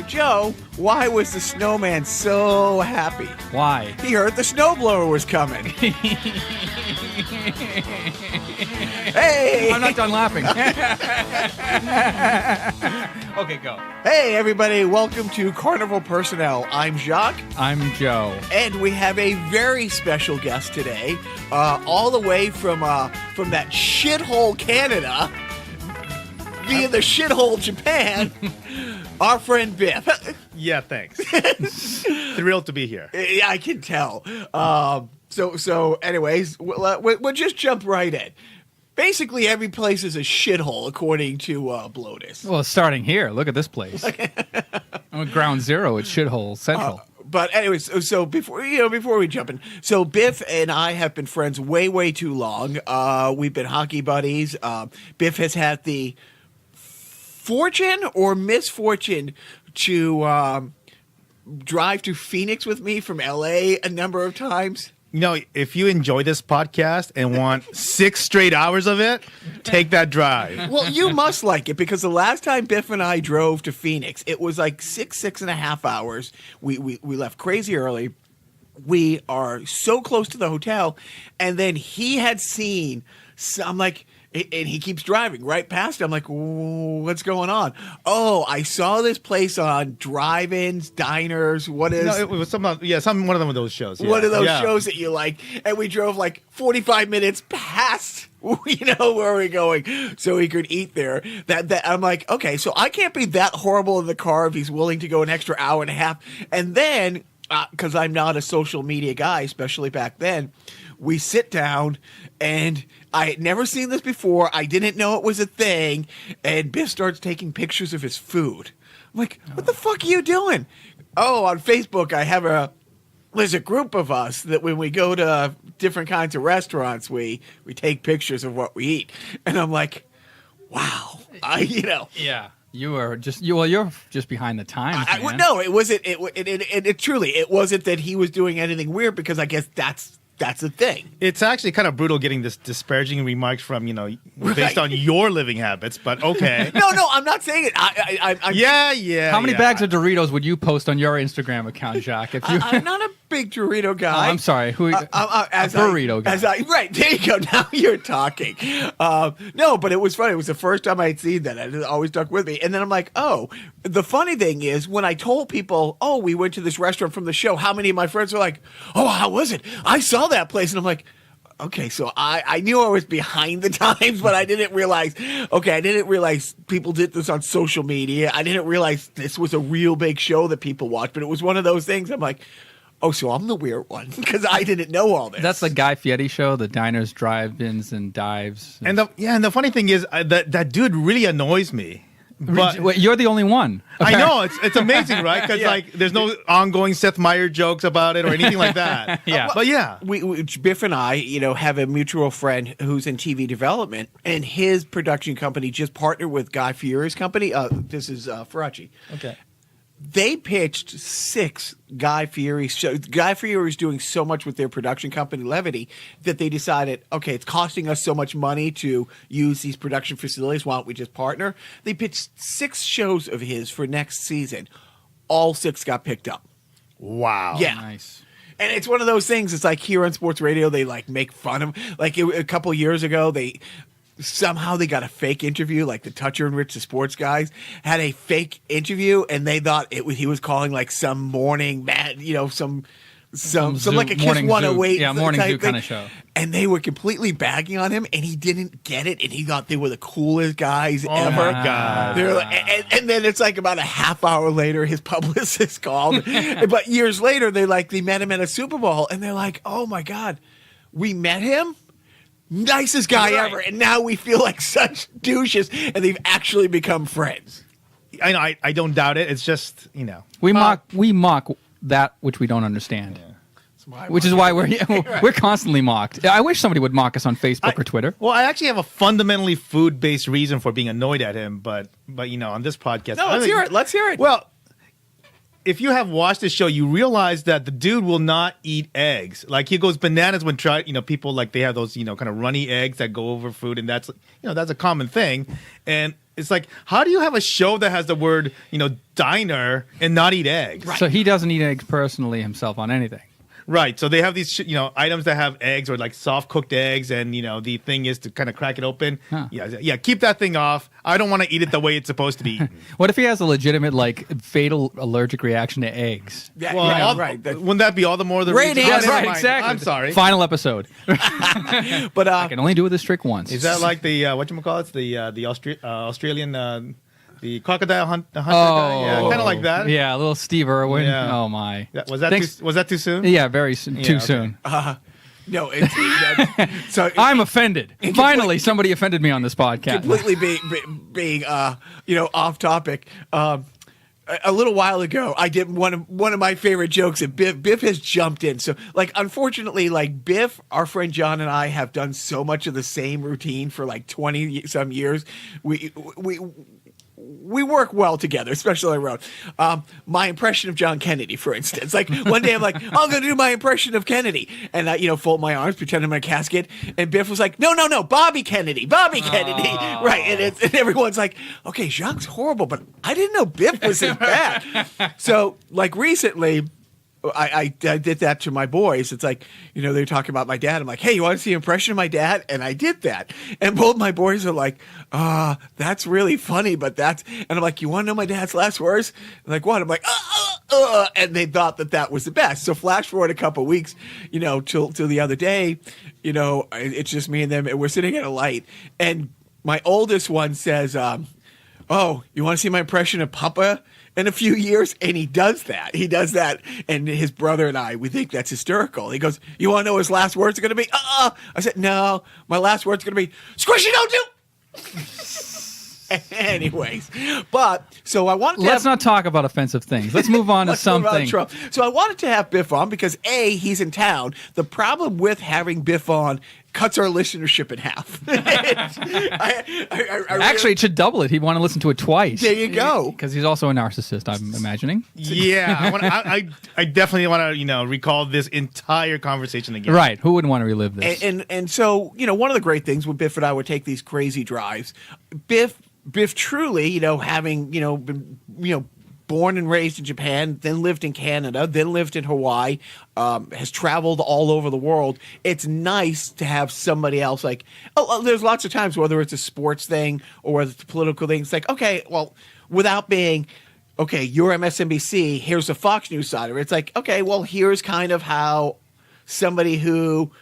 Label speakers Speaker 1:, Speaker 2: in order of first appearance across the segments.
Speaker 1: Joe, why was the snowman so happy?
Speaker 2: Why?
Speaker 1: He heard the snowblower was coming. Hey!
Speaker 2: I'm not done laughing. Okay, go.
Speaker 1: Hey, everybody. Welcome to Carnival Personnel. I'm Jacques.
Speaker 2: I'm Joe.
Speaker 1: And we have a very special guest today, all the way from that shithole Canada via the shithole Japan, our friend Biff.
Speaker 3: Yeah, thanks. Thrilled to be here.
Speaker 1: Yeah, I can tell. So anyways, we'll just jump right in. Basically, every place is a shithole, according to Blotus.
Speaker 2: Well, starting here. Look at this place. I'm at ground zero. It's shithole central.
Speaker 1: But anyways, so before we jump in, so Biff and I have been friends way too long. We've been hockey buddies. Biff has had the fortune or misfortune to drive to Phoenix with me from LA a number of times.
Speaker 3: You know, if you enjoy this podcast and want 6 straight hours of it, take that drive.
Speaker 1: Well, you must like it because the last time Biff and I drove to Phoenix, it was like 6.5 hours. We left crazy early. We are so close to the hotel, and then he had seen. So I'm like. And he keeps driving right past it. I'm like, what's going on? Oh, I saw this place on drive-ins, diners. What is?
Speaker 3: No, it was one of them of those shows. Yeah.
Speaker 1: One of those shows that you like. And we drove like 45 minutes past, where we're going, so he could eat there. That I'm like, okay, so I can't be that horrible in the car if he's willing to go an extra hour and a half. And then, because I'm not a social media guy, especially back then, we sit down and I had never seen this before. I didn't know it was a thing. And Biff starts taking pictures of his food. I'm like, what the fuck are you doing? Oh, on Facebook, there's a group of us that when we go to different kinds of restaurants, we take pictures of what we eat. And I'm like, wow.
Speaker 2: Yeah. You're just behind the times, man.
Speaker 1: No, it wasn't. It truly, it wasn't that he was doing anything weird because I guess that's the thing.
Speaker 3: It's actually kind of brutal getting this disparaging remarks from, based on your living habits, but okay.
Speaker 1: No, I'm not saying it. I'm
Speaker 3: Yeah.
Speaker 2: How many bags of Doritos would you post on your Instagram account, Jacques? If you...
Speaker 1: I'm not a big Dorito guy.
Speaker 2: I'm sorry. Who? A burrito guy.
Speaker 1: Right, there you go. Now you're talking. No, but it was funny. It was the first time I had seen that. It always stuck with me. And then I'm like, oh, the funny thing is when I told people, oh, we went to this restaurant from the show, how many of my friends were like, oh, how was it? I saw that place. And I'm like, okay, so I knew I was behind the times, but I didn't realize people did this on social media. I didn't realize this was a real big show that people watched, but it was one of those things. I'm like, oh, so I'm the weird one because I didn't know all this.
Speaker 2: That's the Guy Fieri show, the diners, drive-ins, and dives.
Speaker 3: And the funny thing is that dude really annoys me. But
Speaker 2: wait, you're the only one. Okay.
Speaker 3: I know it's amazing, right? Because there's no ongoing Seth Meyers jokes about it or anything like that.
Speaker 2: Yeah,
Speaker 3: but yeah,
Speaker 1: we Biff and I, have a mutual friend who's in TV development, and his production company just partnered with Guy Fieri's company. This is Faraci.
Speaker 3: Okay.
Speaker 1: They pitched 6 Guy Fieri shows. Guy Fieri is doing so much with their production company, Levity, that they decided, okay, it's costing us so much money to use these production facilities. Why don't we just partner? They pitched 6 shows of his for next season. All 6 got picked up.
Speaker 3: Wow.
Speaker 1: Yeah.
Speaker 2: Nice.
Speaker 1: And it's one of those things. It's like here on sports radio, they make fun of. A couple years ago, somehow they got a fake interview, like the Toucher and Rich, the sports guys, had a fake interview, and they thought he was calling some morning some like a Kiss 108
Speaker 2: morning zoo
Speaker 1: thing.
Speaker 2: kind of show.
Speaker 1: And they were completely bagging on him, and he didn't get it, and he thought they were the coolest guys ever.
Speaker 3: My God.
Speaker 1: They're and then it's about a half hour later, his publicist called. But years later, they met him at a Super Bowl, and they're like, oh my God, we met him? Nicest guy ever, and now we feel like such douches, and they've actually become friends.
Speaker 3: I know. I don't doubt it. It's just
Speaker 2: we mock that which we don't understand, which is why we're constantly mocked. I wish somebody would mock us on Facebook or Twitter.
Speaker 3: Well, I actually have a fundamentally food-based reason for being annoyed at him, but on this podcast,
Speaker 1: No, let's hear it. Let's hear it.
Speaker 3: Well, if you have watched this show, you realize that the dude will not eat eggs. Like, he goes bananas when people like they have those, kind of runny eggs that go over food, and that's a common thing. And it's like, how do you have a show that has the word, diner and not eat eggs?
Speaker 2: Right. So he doesn't eat eggs personally himself on anything.
Speaker 3: Right. So they have these, items that have eggs or like soft cooked eggs. And, the thing is to kind of crack it open.
Speaker 2: Huh.
Speaker 3: Yeah. Keep that thing off. I don't want to eat it the way it's supposed to be eaten.
Speaker 2: What if he has a legitimate, fatal allergic reaction to eggs?
Speaker 1: Yeah,
Speaker 3: Well,
Speaker 1: right.
Speaker 3: Wouldn't that be all the more the
Speaker 1: Rating.
Speaker 3: reason?
Speaker 1: That's
Speaker 3: Never
Speaker 2: right,
Speaker 3: mind.
Speaker 2: exactly.
Speaker 3: I'm sorry.
Speaker 2: Final episode.
Speaker 1: But
Speaker 2: I can only do this trick once.
Speaker 3: Is that like the, whatchamacallit, the Australian, the crocodile hunter guy?
Speaker 2: Oh,
Speaker 3: Yeah, kind of like that.
Speaker 2: Yeah, little Steve Irwin.
Speaker 3: Yeah.
Speaker 2: Oh my.
Speaker 3: Was that too soon?
Speaker 2: Yeah, too
Speaker 3: okay.
Speaker 2: soon.
Speaker 1: no, so
Speaker 2: I'm offended. Finally, somebody offended me on this podcast.
Speaker 1: completely being off topic. A little while ago, I did one of my favorite jokes, and Biff has jumped in. So, unfortunately, Biff, our friend John, and I have done so much of the same routine for 20 some years. We work well together, especially on the road. My impression of John Kennedy, for instance. One day I'm like, I'm going to do my impression of Kennedy. And I, fold my arms, pretend I'm in a casket. And Biff was like, no, Bobby Kennedy. Right. And everyone's like, okay, Jacques' horrible, but I didn't know Biff was as bad. So, recently, I did that to my boys. It's like, they were talking about my dad. I'm like, hey, you want to see an impression of my dad? And I did that. And both my boys are like, that's really funny, but that's... And I'm like, you want to know my dad's last words? I'm like, what? I'm like, and they thought that was the best. So flash forward a couple weeks, till the other day, it's just me and them, and we're sitting at a light. And my oldest one says, oh, you want to see my impression of Papa in a few years? And he does that. And his brother and I, we think that's hysterical. He goes, you want to know what his last words are going to be? I said, no, my last words are going to be, squishy don't do. Anyways, so I wanted to
Speaker 2: Let's not talk about offensive things. Let's move on to something.
Speaker 1: So I wanted to have Biff on because A, he's in town. The problem with having Biff on cuts our listenership in half.
Speaker 2: Actually, it should double it. He'd want to listen to it twice.
Speaker 1: There you go.
Speaker 2: Because he's also a narcissist, I'm imagining.
Speaker 3: Yeah, I definitely want to recall this entire conversation again.
Speaker 2: Right. Who wouldn't want to relive this?
Speaker 1: And so one of the great things when Biff and I would take these crazy drives, Biff truly, having been born and raised in Japan, then lived in Canada, then lived in Hawaii, has traveled all over the world. It's nice to have somebody else there's lots of times, whether it's a sports thing or whether it's a political thing, it's like, okay, well, without being, okay, you're MSNBC, here's a Fox News sider. It's like, okay, well, here's kind of how somebody who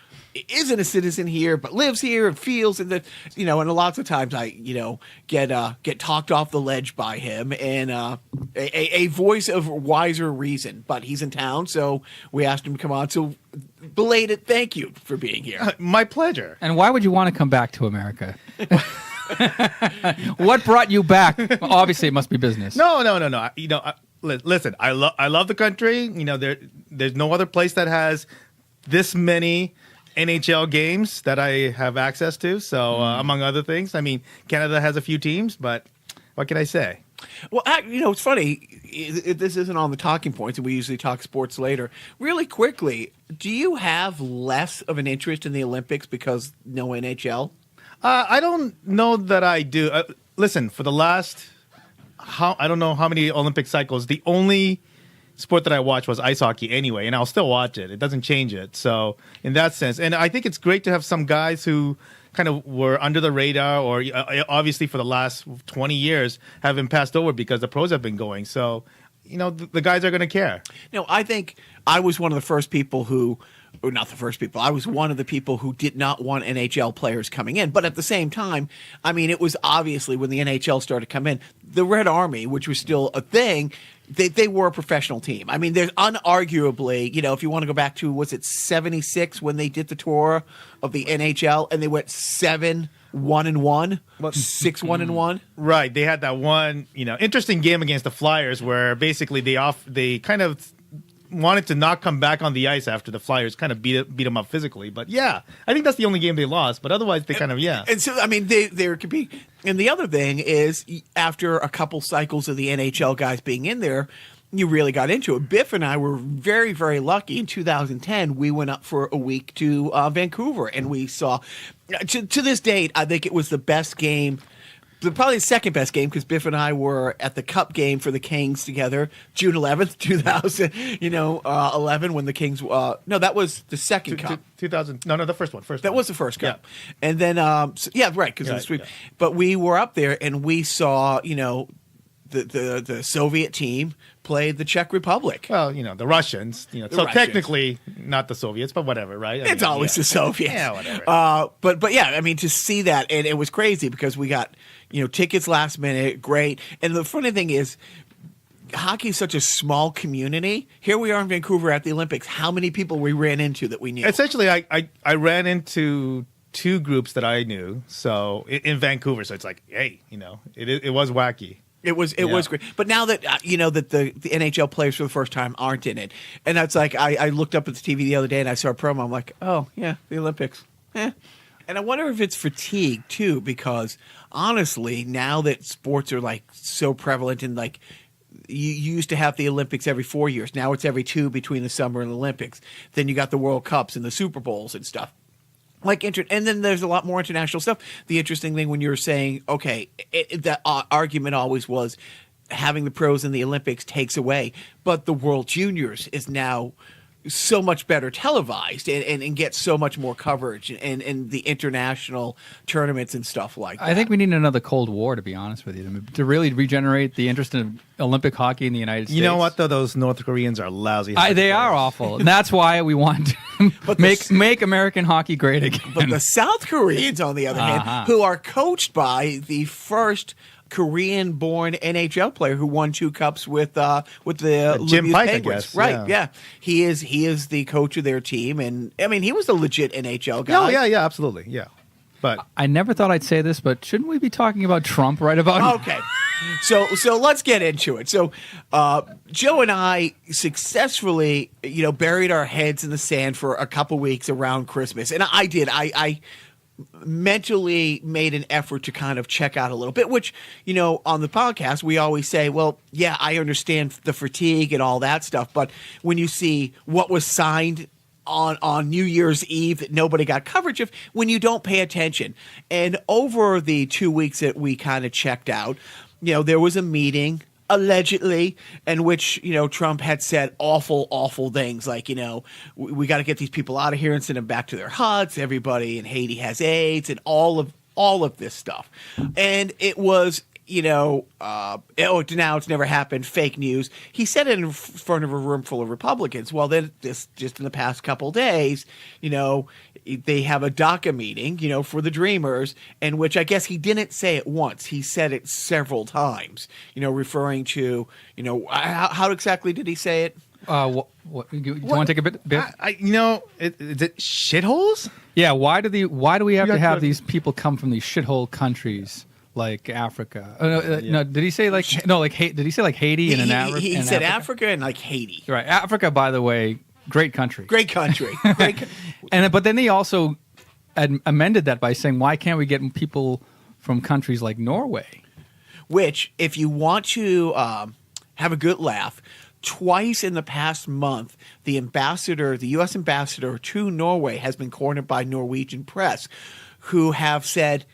Speaker 1: isn't a citizen here but lives here and feels and and a lots of times I get talked off the ledge by him and a voice of wiser reason, but he's in town, so we asked him to come on. So belated thank you for being here.
Speaker 3: My pleasure.
Speaker 2: And why would you want to come back to America? What brought you back? Obviously, it must be business.
Speaker 3: No. Listen, I love the country. There's no other place that has this many NHL games that I have access to. So, among other things, Canada has a few teams, but what can I say?
Speaker 1: Well, it's funny. This isn't on the talking points, and we usually talk sports later. Really quickly, do you have less of an interest in the Olympics because no NHL?
Speaker 3: I don't know that I do. Listen, for the last, I don't know how many Olympic cycles, the only sport that I watched was ice hockey anyway, and I'll still watch it. It doesn't change it. So in that sense, and I think it's great to have some guys who kind of were under the radar or obviously for the last 20 years have been passed over because the pros have been going. So, the guys are going to care.
Speaker 1: I think I was one of the first people who, or not the first people, I was one of the people who did not want NHL players coming in. But at the same time, it was obviously when the NHL started to come in, the Red Army, which was still a thing, they were a professional team. There's unarguably, if you want to go back to, was it 76 when they did the tour of the NHL and they went 7-1-1, 6-1-1?
Speaker 3: Right. They had that one, interesting game against the Flyers where basically they kind of wanted to not come back on the ice after the Flyers kind of beat them up physically. But yeah, I think that's the only game they lost. But otherwise, they kind of, yeah.
Speaker 1: And so, they were competing. And the other thing is, after a couple cycles of the NHL guys being in there, you really got into it. Biff and I were very, very lucky. In 2010, we went up for a week to Vancouver, and we saw. To this date, I think it was the best game. Probably the second best game, because Biff and I were at the Cup game for the Kings together, June 11th, 2011, when the Kings. No, that was the second Cup.
Speaker 3: 2000. No, the first one.
Speaker 1: That was the first Cup. Yeah. And then, right, because of the sweep. Yeah. But we were up there, and we saw, the Soviet team played the Czech Republic.
Speaker 3: Well, the Russians. Technically not the Soviets, but whatever, right?
Speaker 1: It's always the Soviets.
Speaker 3: Yeah, whatever.
Speaker 1: But yeah, I mean, to see that, and it was crazy because we got tickets last minute, great. And the funny thing is, hockey is such a small community. Here we are in Vancouver at the Olympics. How many people we ran into that we knew?
Speaker 3: Essentially, I ran into two groups that I knew. So in Vancouver, so it's like, hey, it was wacky.
Speaker 1: It was great, but now that that the NHL players for the first time aren't in it, and that's like I looked up at the TV the other day and I saw a promo. I'm like, oh yeah, the Olympics, and I wonder if it's fatigue too, because honestly, now that sports are like so prevalent and like you used to have the Olympics every 4 years, now it's every 2 between the summer and the Olympics. Then you got the World Cups and the Super Bowls and stuff. And then there's a lot more international stuff. The interesting thing when you were saying, okay, that argument always was having the pros in the Olympics takes away, but the World Juniors is now so much better televised and gets so much more coverage and the international tournaments and stuff like that.
Speaker 2: I think we need another Cold War, to be honest with you, to really regenerate the interest in Olympic hockey in the United States.
Speaker 3: You know what, though? Those North Koreans are lousy.
Speaker 2: They are awful. And that's why we want to make American hockey great again.
Speaker 1: But the South Koreans, on the other hand, who are coached by the first Korean-born NHL player who won 2 cups with the
Speaker 3: Jim Pike,
Speaker 1: Penguins.
Speaker 3: I guess.
Speaker 1: Right? Yeah. He is the coach of their team, and I mean he was a legit NHL guy.
Speaker 3: Oh yeah, absolutely, yeah. But
Speaker 2: I never thought I'd say this, but shouldn't we be talking about Trump right about now?
Speaker 1: Okay. So let's get into it. So Joe and I successfully buried our heads in the sand for a couple weeks around Christmas, and I did. I mentally made an effort to kind of check out a little bit, which, on the podcast, we always say, well, yeah, I understand the fatigue and all that stuff. But when you see what was signed on New Year's Eve that nobody got coverage of, when you don't pay attention. And over the 2 weeks that we kind of checked out, there was a meeting allegedly, in which Trump had said awful things like we got to get these people out of here and send them back to their huts. Everybody in Haiti has AIDS and all of this stuff, and it was now it's never happened. Fake news. He said it in front of a room full of Republicans. Well, then just in the past couple days, they have a DACA meeting, for the Dreamers, in which I guess he didn't say it once. He said it several times, referring to, how exactly did he say it?
Speaker 2: What, you want to take a bit?
Speaker 3: Is it shitholes?
Speaker 2: Yeah. Why do we have to have these people come from these shithole countries? Like Africa. No, did he say like did he say like Haiti and Africa?
Speaker 1: He said Africa and like Haiti.
Speaker 2: Right. Africa, by the way, great country.
Speaker 1: Great country.
Speaker 2: But then they also amended that by saying, why can't we get people from countries like Norway?
Speaker 1: Which, if you want to have a good laugh, twice in the past month, the U.S. ambassador to Norway has been cornered by Norwegian press, who have said,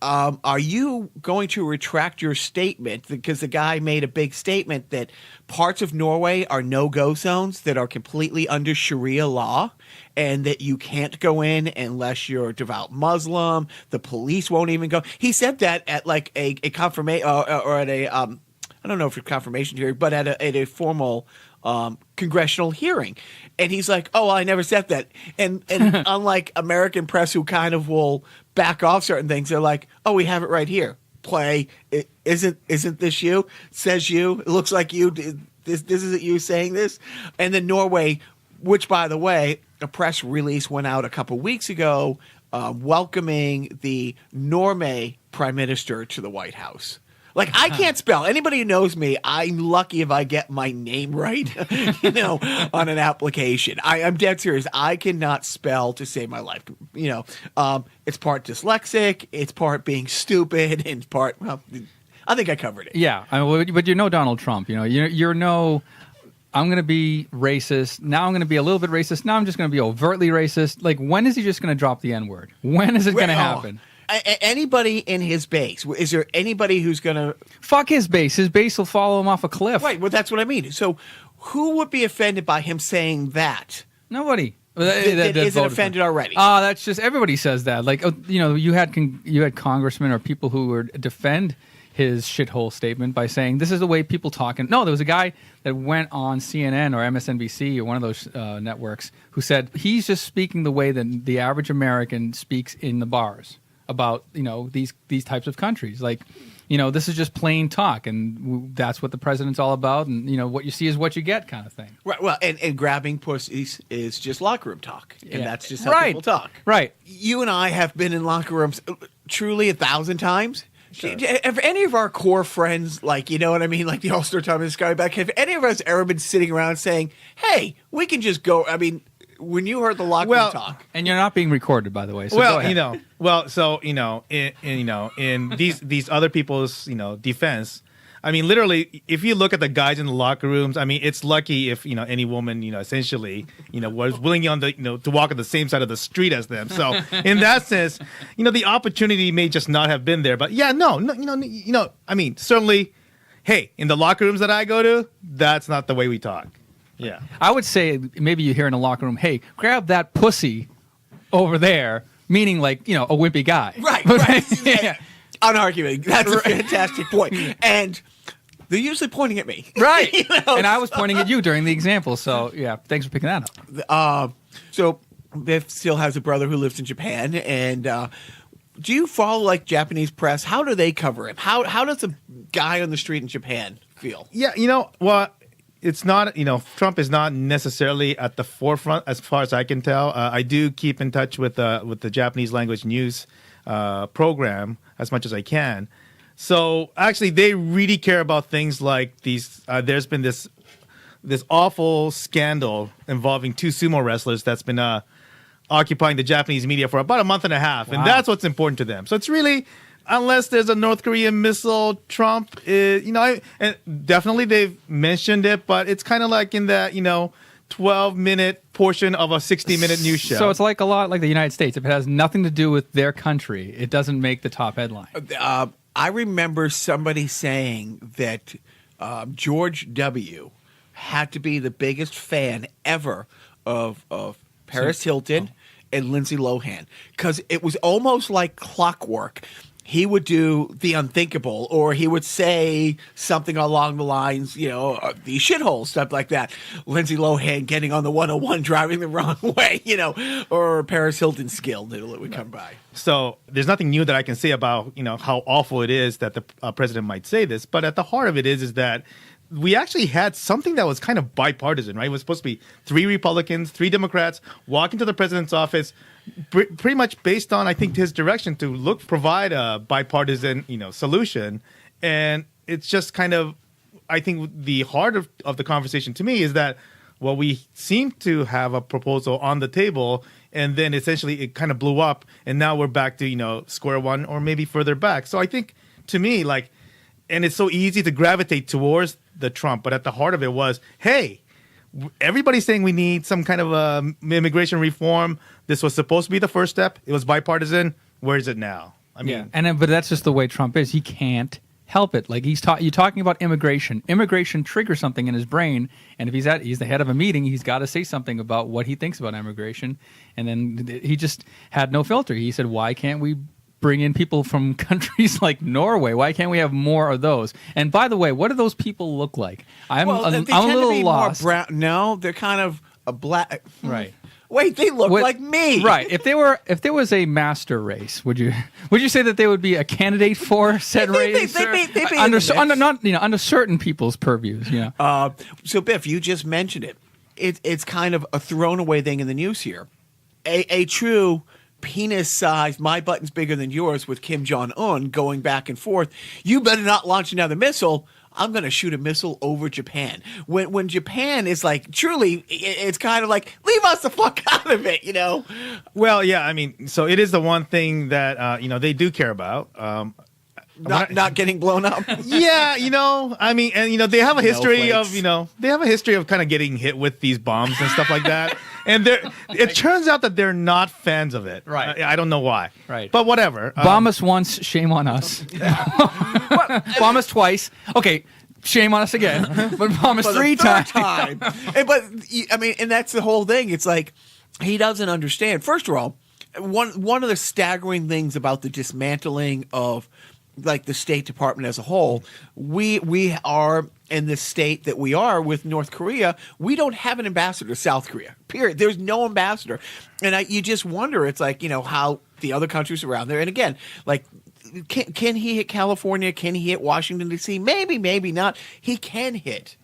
Speaker 1: are you going to retract your statement? Because the guy made a big statement that parts of Norway are no-go zones that are completely under Sharia law, and that you can't go in unless you're a devout Muslim. The police won't even go. He said that at like a confirmation or at a I don't know if it's a confirmation hearing, but at a formal congressional hearing. And he's like, oh, I never said that. And unlike American press, who kind of will back off certain things, they're like, oh, we have it right here. Play. Isn't this you? Says you. It looks like you. This isn't you saying this. And then Norway, which, by the way, a press release went out a couple weeks ago welcoming the Norway prime minister to the White House. Like, I can't spell. Anybody who knows me, I'm lucky if I get my name right, on an application. I'm dead serious. I cannot spell to save my life. It's part dyslexic, it's part being stupid, and part, well, I think I covered it.
Speaker 2: Yeah, but Donald Trump. You're no I'm going to be racist. Now I'm going to be a little bit racist. Now I'm just going to be overtly racist. Like, when is he just going to drop the N-word? When is it going to happen?
Speaker 1: Anybody in his base? Is there anybody who's going to...
Speaker 2: Fuck his base. His base will follow him off a cliff.
Speaker 1: Right, well, that's what I mean. So who would be offended by him saying that?
Speaker 2: Nobody.
Speaker 1: That isn't offended already.
Speaker 2: That's just... Everybody says that. Like, you had congressmen or people who would defend his shithole statement by saying this is the way people talk. And no, there was a guy that went on CNN or MSNBC or one of those networks who said he's just speaking the way that the average American speaks in the bars about these types of countries. Like, this is just plain talk, and that's what the president's all about. And what you see is what you get, kind of thing.
Speaker 1: Right. Well, and grabbing pussies is just locker room talk, and that's just how people talk.
Speaker 2: Right.
Speaker 1: You and I have been in locker rooms truly 1,000 times.
Speaker 3: Sure.
Speaker 1: Have any of our core friends, like, you know what I mean, like the All-Star Thomas guy back, have any of us ever been sitting around saying, hey, we can just go? I mean, when you heard the locker room talk.
Speaker 2: And you're not being recorded, by the way. So go ahead.
Speaker 3: In these other people's, defense, I mean, literally, if you look at the guys in the locker rooms, I mean, it's lucky if, any woman, essentially, was willing on the, to walk on the same side of the street as them. So in that sense, the opportunity may just not have been there. But yeah, I mean, certainly, hey, in the locker rooms that I go to, that's not the way we talk. Yeah.
Speaker 2: I would say maybe you hear in a locker room, hey, grab that pussy over there, meaning like, a wimpy guy.
Speaker 1: Right.
Speaker 2: Yeah.
Speaker 1: Unarguable. That's a fantastic point. And they're usually pointing at me.
Speaker 2: Right. And I was pointing at you during the example. So, yeah, thanks for picking that up.
Speaker 1: So Biff still has a brother who lives in Japan. And do you follow, like, Japanese press? How do they cover him? How does a guy on the street in Japan feel?
Speaker 3: Yeah, it's not, Trump is not necessarily at the forefront as far as I can tell. I do keep in touch with the Japanese language news program as much as I can. So actually, they really care about things like these. There's been this awful scandal involving two sumo wrestlers that's been occupying the Japanese media for about a month and a half, and that's what's important to them. So it's really, unless there's a North Korean missile, Trump is, and definitely they've mentioned it, but it's kind of like in that, 12-minute portion of a 60-minute news show.
Speaker 2: So it's like a lot like the United States. If it has nothing to do with their country, it doesn't make the top headline.
Speaker 1: I remember somebody saying that George W. had to be the biggest fan ever of Paris Hilton and Lindsay Lohan, because it was almost like clockwork. He would do the unthinkable, or he would say something along the lines, these shitholes, stuff like that. Lindsay Lohan getting on the 101, driving the wrong way, or Paris Hilton's skill that would come by.
Speaker 3: So there's nothing new that I can say about, how awful it is that the president might say this. But at the heart of it is that we actually had something that was kind of bipartisan, right? It was supposed to be 3 Republicans, 3 Democrats walk into the president's office, pretty much based on, I think, his direction to provide a bipartisan, solution. And it's just kind of, I think the heart of the conversation to me is that, well, we seem to have a proposal on the table, and then essentially it kind of blew up, and now we're back to, square one or maybe further back. So I think, to me, like, and it's so easy to gravitate towards the Trump, but at the heart of it was, hey, everybody's saying we need some kind of immigration reform. This was supposed to be the first step. It was bipartisan. Where is it now? I mean,
Speaker 2: but that's just the way Trump is. He can't help it. Like you're talking about immigration. Immigration triggers something in his brain, and if he's the head of a meeting, he's got to say something about what he thinks about immigration. And then he just had no filter. He said, "Why can't we bring in people from countries like Norway? Why can't we have more of those?" And by the way, what do those people look like? I'm a little lost.
Speaker 1: More brown. No, they're kind of a black.
Speaker 2: Right.
Speaker 1: Wait, they look like me.
Speaker 2: Right. If there was a master race, would you say that they would be a candidate for said race?
Speaker 1: They'd be
Speaker 2: under certain people's purviews.
Speaker 1: So Biff, you just mentioned it. It's kind of a thrown away thing in the news here. A true penis-sized, my button's bigger than yours with Kim Jong-un going back and forth. You better not launch another missile. I'm going to shoot a missile over Japan. When Japan is like, truly, it's kind of like, leave us the fuck out of it,
Speaker 3: Well, yeah, I mean, so it is the one thing that, they do care about.
Speaker 1: not getting blown up.
Speaker 3: Yeah, I mean, and they have a history of,
Speaker 1: Snowflakes.
Speaker 3: they have a history of kind of getting hit with these bombs and stuff like that. And it turns out that they're not fans of it.
Speaker 2: Right.
Speaker 3: I don't know why.
Speaker 2: Right.
Speaker 3: But whatever.
Speaker 2: Bomb us once, shame on us. Bomb us twice. Okay, shame on us again. But bomb us
Speaker 1: For the
Speaker 2: three
Speaker 1: third
Speaker 2: times.
Speaker 1: time. But I mean, and that's the whole thing. It's like he doesn't understand. First of all, one of the staggering things about the dismantling of like the State Department as a whole, we are in the state that we are with North Korea. We don't have an ambassador to South Korea. Period. There's no ambassador, and you just wonder. It's like how the other countries around there. And again, like. Can he hit California? Can he hit Washington D.C.? Maybe, maybe not. He can hit,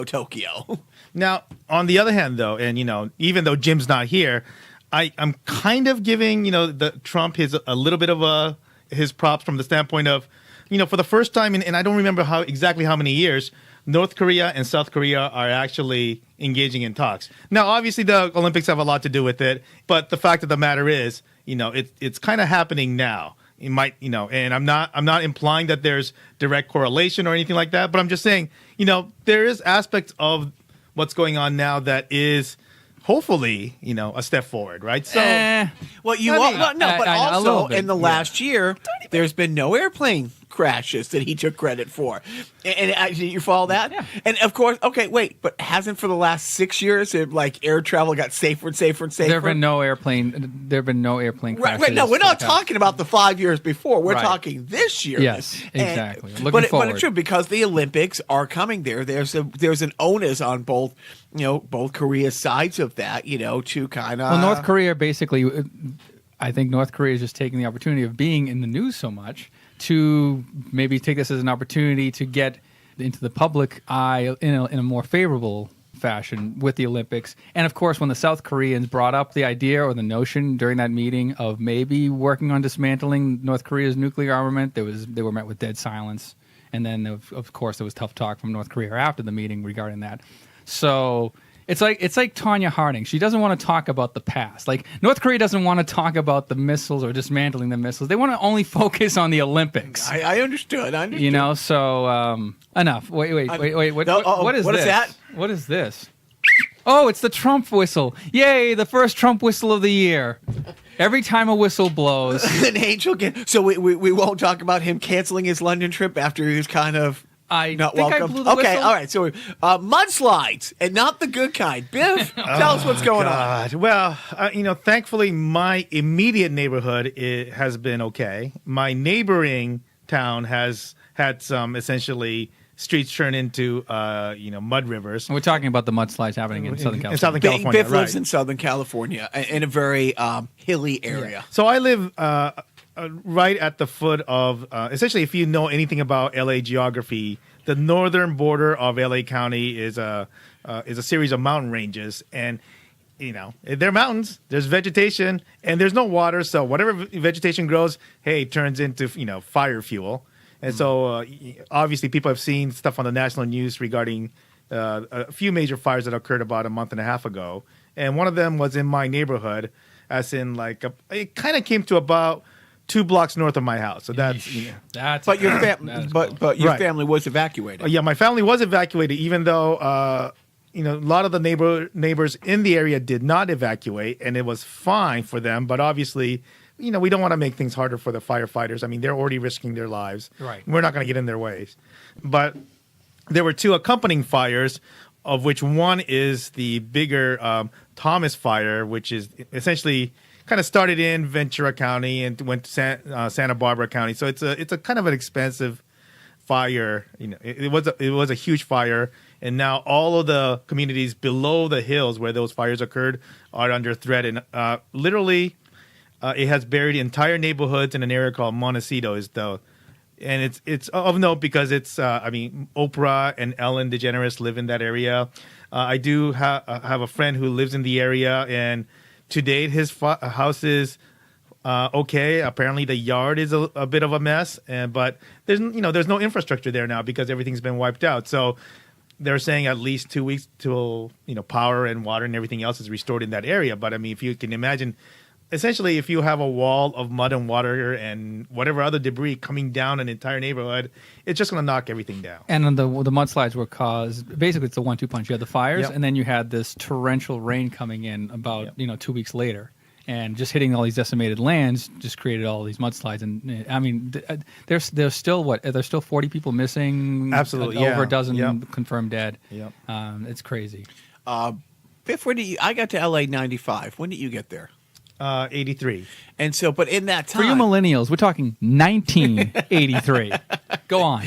Speaker 1: Tokyo.
Speaker 3: Now, on the other hand, though, and even though Jim's not here, I'm kind of giving the Trump a little bit of his props from the standpoint of, for the first time, and I don't remember exactly how many years, North Korea and South Korea are actually engaging in talks. Now, obviously, the Olympics have a lot to do with it, but the fact of the matter is, it's kind of happening now. It might, and I'm not implying that there's direct correlation or anything like that, but I'm just saying, there is aspects of what's going on now that is hopefully, a step forward, right? So,
Speaker 1: Well, but
Speaker 2: a
Speaker 1: also
Speaker 2: little bit,
Speaker 1: in the last year, there's been no airplane crashes that he took credit for. And you follow that?
Speaker 2: Yeah.
Speaker 1: And of course, okay, wait, but hasn't for the last 6 years, air travel got safer and safer and safer?
Speaker 2: There have been no airplane crashes.
Speaker 1: Right, no, we're not talking about the 5 years before. We're
Speaker 2: Right.
Speaker 1: talking this year.
Speaker 2: Yes, exactly. Looking
Speaker 1: But
Speaker 2: forward.
Speaker 1: it's true because the Olympics are coming there. There's an onus on both Korea's sides of that, to kind of.
Speaker 2: Well, North Korea basically, I think North Korea is just taking the opportunity of being in the news so much to maybe take this as an opportunity to get into the public eye in a more favorable fashion with the Olympics. And of course, when the South Koreans brought up the idea or the notion during that meeting of maybe working on dismantling North Korea's nuclear armament, they were met with dead silence. And then, of course, there was tough talk from North Korea after the meeting regarding that. So it's like Tanya Harding. She doesn't want to talk about the past. Like North Korea doesn't want to talk about the missiles or dismantling the missiles. They want to only focus on the Olympics.
Speaker 1: I understood.
Speaker 2: So enough. Wait. What is
Speaker 1: what
Speaker 2: this?
Speaker 1: is that?
Speaker 2: What is this? Oh, it's the Trump whistle. Yay, the first Trump whistle of the year. Every time a whistle blows.
Speaker 1: An angel. So we won't talk about him canceling his London trip after he was kind of. Not
Speaker 2: think I
Speaker 1: welcome.
Speaker 2: blew the
Speaker 1: Okay,
Speaker 2: whistle.
Speaker 1: all right. So mudslides, and not the good kind. Biff, tell us what's going on.
Speaker 3: God. Well, thankfully, my immediate neighborhood has been okay. My neighboring town has had some essentially streets turn into mud rivers.
Speaker 2: We're talking about the mudslides happening in Southern California.
Speaker 3: In Southern California,
Speaker 1: Biff lives
Speaker 3: right.
Speaker 1: in Southern California, in a very hilly area.
Speaker 3: So I live right at the foot of essentially, if you know anything about LA geography, the northern border of LA County is a series of mountain ranges, and they're mountains. There's vegetation, and there's no water. So whatever vegetation grows, turns into fire fuel. And so obviously, people have seen stuff on the national news regarding a few major fires that occurred about a month and a half ago, and one of them was in my neighborhood, as in it kind of came to about 2 blocks north of my house. So that's
Speaker 1: But your
Speaker 3: Right.
Speaker 1: family was evacuated.
Speaker 3: yeah, my family was evacuated, even though a lot of the neighbors in the area did not evacuate, and it was fine for them. But obviously, we don't want to make things harder for the firefighters. I mean, they're already risking their lives.
Speaker 2: Right.
Speaker 3: We're not going to get in their ways. But there were 2 accompanying fires, of which one is the bigger Thomas fire, which is essentially kind of started in Ventura County and went to Santa Barbara County. So it's a kind of an expensive fire. It was a huge fire, and now all of the communities below the hills where those fires occurred are under threat. And literally, it has buried entire neighborhoods in an area called Montecito. And it's of note because it's Oprah and Ellen DeGeneres live in that area. I do have a friend who lives in the area, and to date, his house is okay. Apparently, the yard is a bit of a mess, but there's no infrastructure there now because everything's been wiped out. So they're saying at least 2 weeks till power and water and everything else is restored in that area. But I mean, if you can imagine essentially, if you have a wall of mud and water and whatever other debris coming down an entire neighborhood, it's just going to knock everything down.
Speaker 2: And then the mudslides were caused. Basically, it's a 1-2 punch. You had the fires,
Speaker 3: Yep.
Speaker 2: and then you had this torrential rain coming in about 2 weeks later, and just hitting all these decimated lands just created all these mudslides. And I mean, there's still there's still 40 people missing.
Speaker 3: Absolutely,
Speaker 2: over
Speaker 3: yeah.
Speaker 2: a dozen
Speaker 3: Yep.
Speaker 2: confirmed dead.
Speaker 3: Yep.
Speaker 2: It's crazy.
Speaker 1: Biff, when did you? I got to LA '95. When did you get there?
Speaker 3: 83.
Speaker 1: And so, but in that time,
Speaker 2: For you millennials, we're talking 1983. Go on.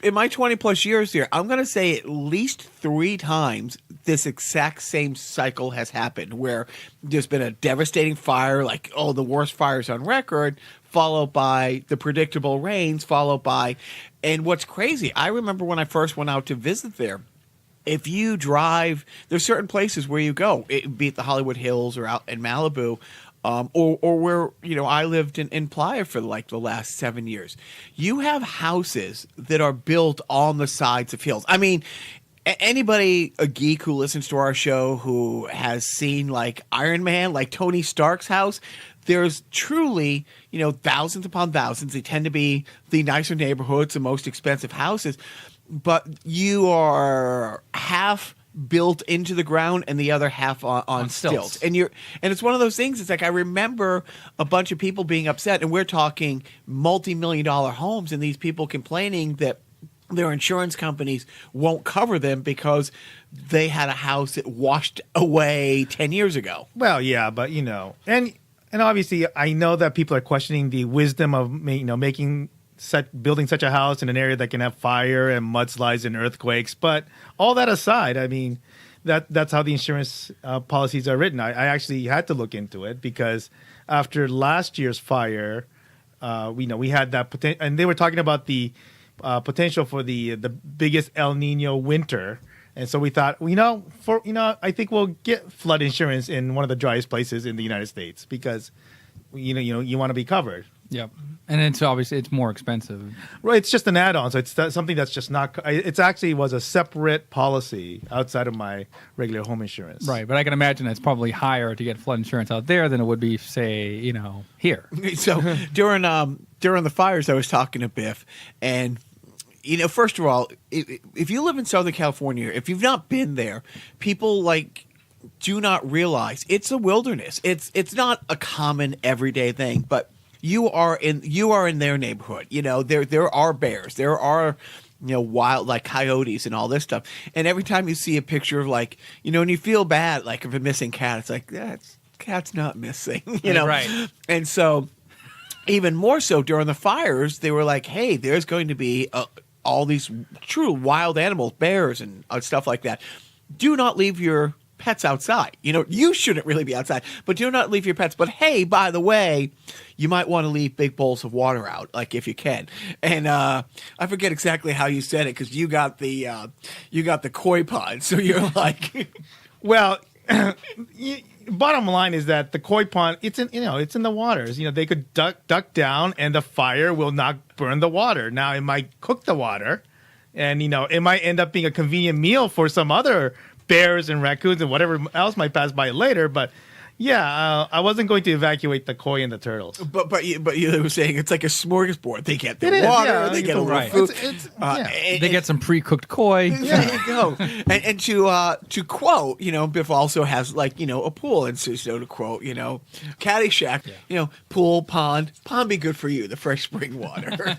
Speaker 1: In my 20 plus years here, I'm going to say at least 3 times this exact same cycle has happened where there's been a devastating fire, like, the worst fires on record, followed by the predictable rains, followed by, and what's crazy, I remember when I first went out to visit there, if you drive, there's certain places where you go, be it the Hollywood Hills or out in Malibu, or where, I lived in Playa for like the last 7 years. You have houses that are built on the sides of hills. I mean, anybody, a geek who listens to our show who has seen like Iron Man, like Tony Stark's house, there's truly, thousands upon thousands. They tend to be the nicer neighborhoods, the most expensive houses. But you are half built into the ground and the other half on stilts. And it's one of those things. It's like I remember a bunch of people being upset, and we're talking multi-million-dollar homes, and these people complaining that their insurance companies won't cover them because they had a house that washed away 10 years ago.
Speaker 3: Well, yeah, but and obviously I know that people are questioning the wisdom of building such a house in an area that can have fire and mudslides and earthquakes. But all that aside, I mean, that's how the insurance policies are written. I actually had to look into it because after last year's fire, we had that potential, and they were talking about the potential for the biggest El Nino winter. And so we thought, I think we'll get flood insurance in one of the driest places in the United States because, you want to be covered.
Speaker 2: Yep. And it's obviously it's more expensive.
Speaker 3: Right, it's just an add-on, so it's something that's just not. It's actually was a separate policy outside of my regular home insurance.
Speaker 2: Right, but I can imagine it's probably higher to get flood insurance out there than it would be, say, here.
Speaker 1: So during the fires, I was talking to Biff, and first of all, if you live in Southern California, if you've not been there, people do not realize it's a wilderness. It's not a common everyday thing, but you are in their neighborhood. There are bears, there are wild like coyotes and all this stuff. And every time you see a picture of and you feel bad of a missing cat, it's like cat's not missing,
Speaker 2: Right.
Speaker 1: And so even more so during the fires, they were like, hey, there's going to be all these true wild animals, bears and stuff like that. Do not leave your pets outside. You shouldn't really be outside, but do not leave your pets. But hey, by the way, you might want to leave big bowls of water out, if you can. And I forget exactly how you said it because you got the koi pond. So you're like,
Speaker 3: well, bottom line is that the koi pond, it's in the waters. They could duck down, and the fire will not burn the water. Now it might cook the water, and it might end up being a convenient meal for some other bears and raccoons and whatever else might pass by later, but I wasn't going to evacuate the koi and the turtles.
Speaker 1: But you were saying it's like a smorgasbord. They get the water, they get a little food,
Speaker 2: they get some pre-cooked koi.
Speaker 1: There you go. And to quote, Biff also has a pool, and so to quote, Caddyshack, pool, pond be good for you, the fresh spring water.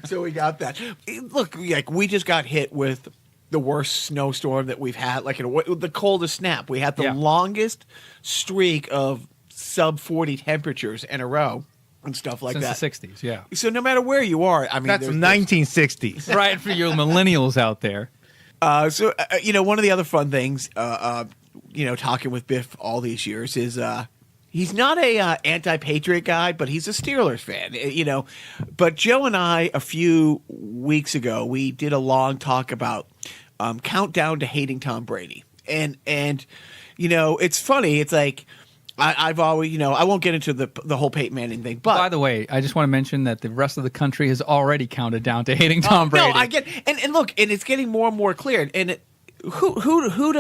Speaker 1: so we got that. Look, we just got hit with the worst snowstorm that we've had, the coldest snap. We had the longest streak of sub 40 temperatures in a row and stuff like
Speaker 2: Since
Speaker 1: that.
Speaker 2: the 60s, yeah.
Speaker 1: So no matter where you are, I mean,
Speaker 3: that's 1960s.
Speaker 2: Right, for you millennials out there.
Speaker 1: So one of the other fun things, talking with Biff all these years is he's not a anti-Patriot guy, but he's a Steelers fan, But Joe and I, a few weeks ago, we did a long talk about countdown to hating Tom Brady. And it's funny. It's like I've always, I won't get into the whole Peyton Manning thing. But
Speaker 2: by the way, I just want to mention that the rest of the country has already counted down to hating Tom Brady.
Speaker 1: No, I get, and look, and it's getting more and more clear. And who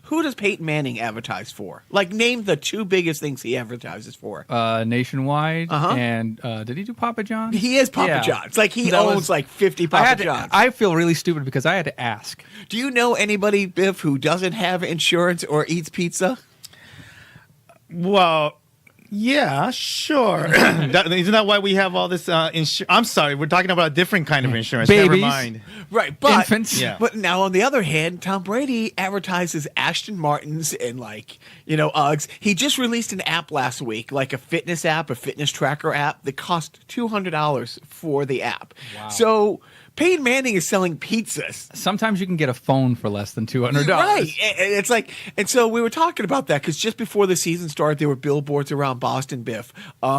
Speaker 1: Who does Peyton Manning advertise for? Like, name the two biggest things he advertises for.
Speaker 2: Nationwide, and did he do Papa John's?
Speaker 1: He is Papa John's. Like, he owns like 50 Papa John's.
Speaker 2: I feel really stupid because I had to ask.
Speaker 1: Do you know anybody, Biff, who doesn't have insurance or eats pizza?
Speaker 3: Well, yeah, sure. Isn't that why we have all this insurance? I'm sorry, we're talking about a different kind of insurance.
Speaker 2: Babies.
Speaker 3: Never mind.
Speaker 1: Right, but
Speaker 2: Infants.
Speaker 3: Yeah.
Speaker 1: But now on the other hand, Tom Brady advertises Aston Martins and Uggs. He just released an app last week, like a fitness app, a fitness tracker app that cost $200 for the app.
Speaker 2: Wow.
Speaker 1: So Peyton Manning is selling pizzas.
Speaker 2: Sometimes you can get a phone for less than $200.
Speaker 1: Right. It's like, and so we were talking about that because just before the season started, there were billboards around Boston, Biff.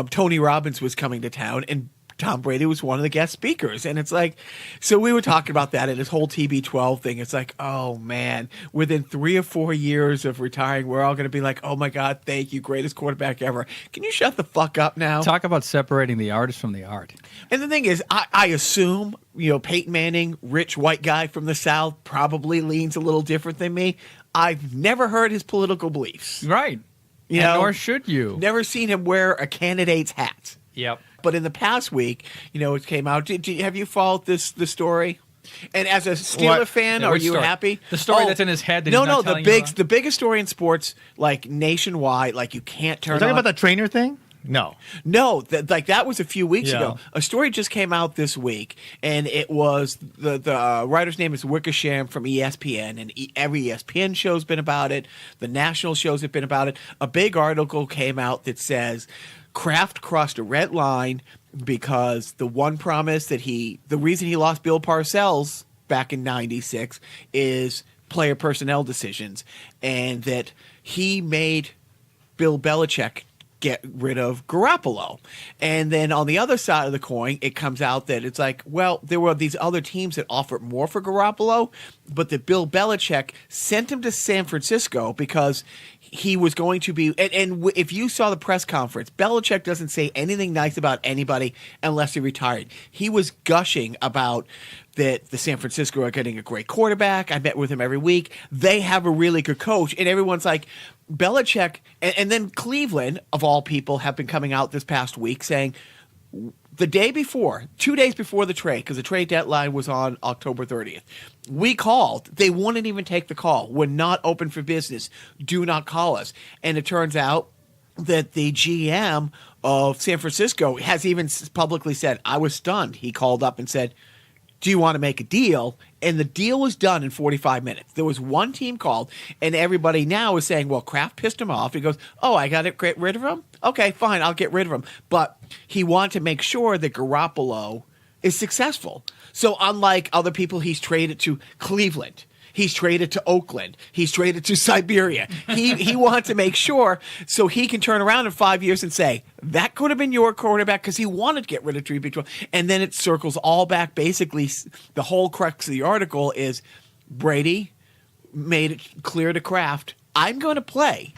Speaker 1: Tony Robbins was coming to town, and Tom Brady was one of the guest speakers. And it's like, so we were talking about that and this whole TB12 thing. It's like, oh man, within 3 or 4 years of retiring, we're all going to be like, oh my God, thank you, greatest quarterback ever. Can you shut the fuck up now?
Speaker 2: Talk about separating the artist from the art.
Speaker 1: And the thing is, I assume, Peyton Manning, rich white guy from the South, probably leans a little different than me. I've never heard his political beliefs.
Speaker 2: Right. Nor should you.
Speaker 1: Never seen him wear a candidate's hat.
Speaker 2: Yep.
Speaker 1: But in the past week, it came out. Have you followed the story? And as a Steeler fan,
Speaker 2: Yeah,
Speaker 1: are
Speaker 2: which
Speaker 1: you
Speaker 2: story?
Speaker 1: happy?
Speaker 2: The story that's in his head that
Speaker 1: no,
Speaker 2: he's not
Speaker 1: no,
Speaker 2: telling you about?
Speaker 1: the biggest story in sports, like nationwide, like you can't turn.
Speaker 3: You're talking
Speaker 1: on.
Speaker 3: about that trainer thing? No.
Speaker 1: No, that was a few weeks
Speaker 3: Yeah.
Speaker 1: ago. A story just came out this week, and it was the writer's name is Wickersham from ESPN, and every ESPN show's been about it. The national shows have been about it. A big article came out that says Kraft crossed a red line because the one promise that the reason he lost Bill Parcells back in '96 is player personnel decisions, and that he made Bill Belichick get rid of Garoppolo. And then on the other side of the coin, it comes out that it's like, well, there were these other teams that offered more for Garoppolo, but that Bill Belichick sent him to San Francisco because he was going to be, and if you saw the press conference, Belichick doesn't say anything nice about anybody unless he retired. He was gushing about that the San Francisco are getting a great quarterback. I met with him every week. They have a really good coach. And everyone's like, Belichick, and then Cleveland, of all people, have been coming out this past week saying the day before, 2 days before the trade, because the trade deadline was on October 30th, we called. They wouldn't even take the call. We're not open for business. Do not call us. And it turns out that the GM of San Francisco has even publicly said, I was stunned. He called up and said, do you want to make a deal? And the deal was done in 45 minutes. There was one team called, and everybody now is saying, well, Kraft pissed him off. He goes, oh, I got to get rid of him? Okay, fine, I'll get rid of him. But he wanted to make sure that Garoppolo is successful. So unlike other people he's traded to Cleveland, he's traded to Oakland, he's traded to Siberia. He wants to make sure so he can turn around in 5 years and say, that could have been your quarterback, because he wanted to get rid of TB12. And then it circles all back. Basically, the whole crux of the article is Brady made it clear to Kraft, I'm going to play,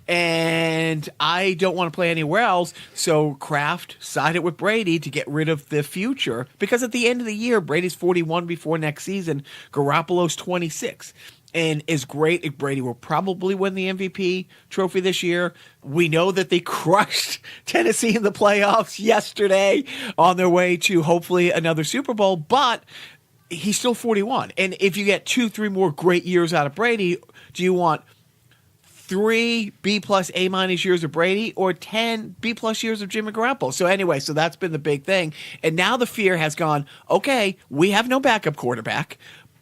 Speaker 1: and I don't want to play anywhere else. So Kraft sided with Brady to get rid of the future, because at the end of the year, Brady's 41 before next season. Garoppolo's 26. And is great if Brady will probably win the MVP trophy this year. We know that they crushed Tennessee in the playoffs yesterday on their way to hopefully another Super Bowl, but he's still 41. And if you get 2-3 more great years out of Brady, do you want 3 B+ A- years of Brady or 10 B+ years of Jimmy Garoppolo? So anyway, so that's been the big thing. And now the fear has gone, okay, we have no backup quarterback.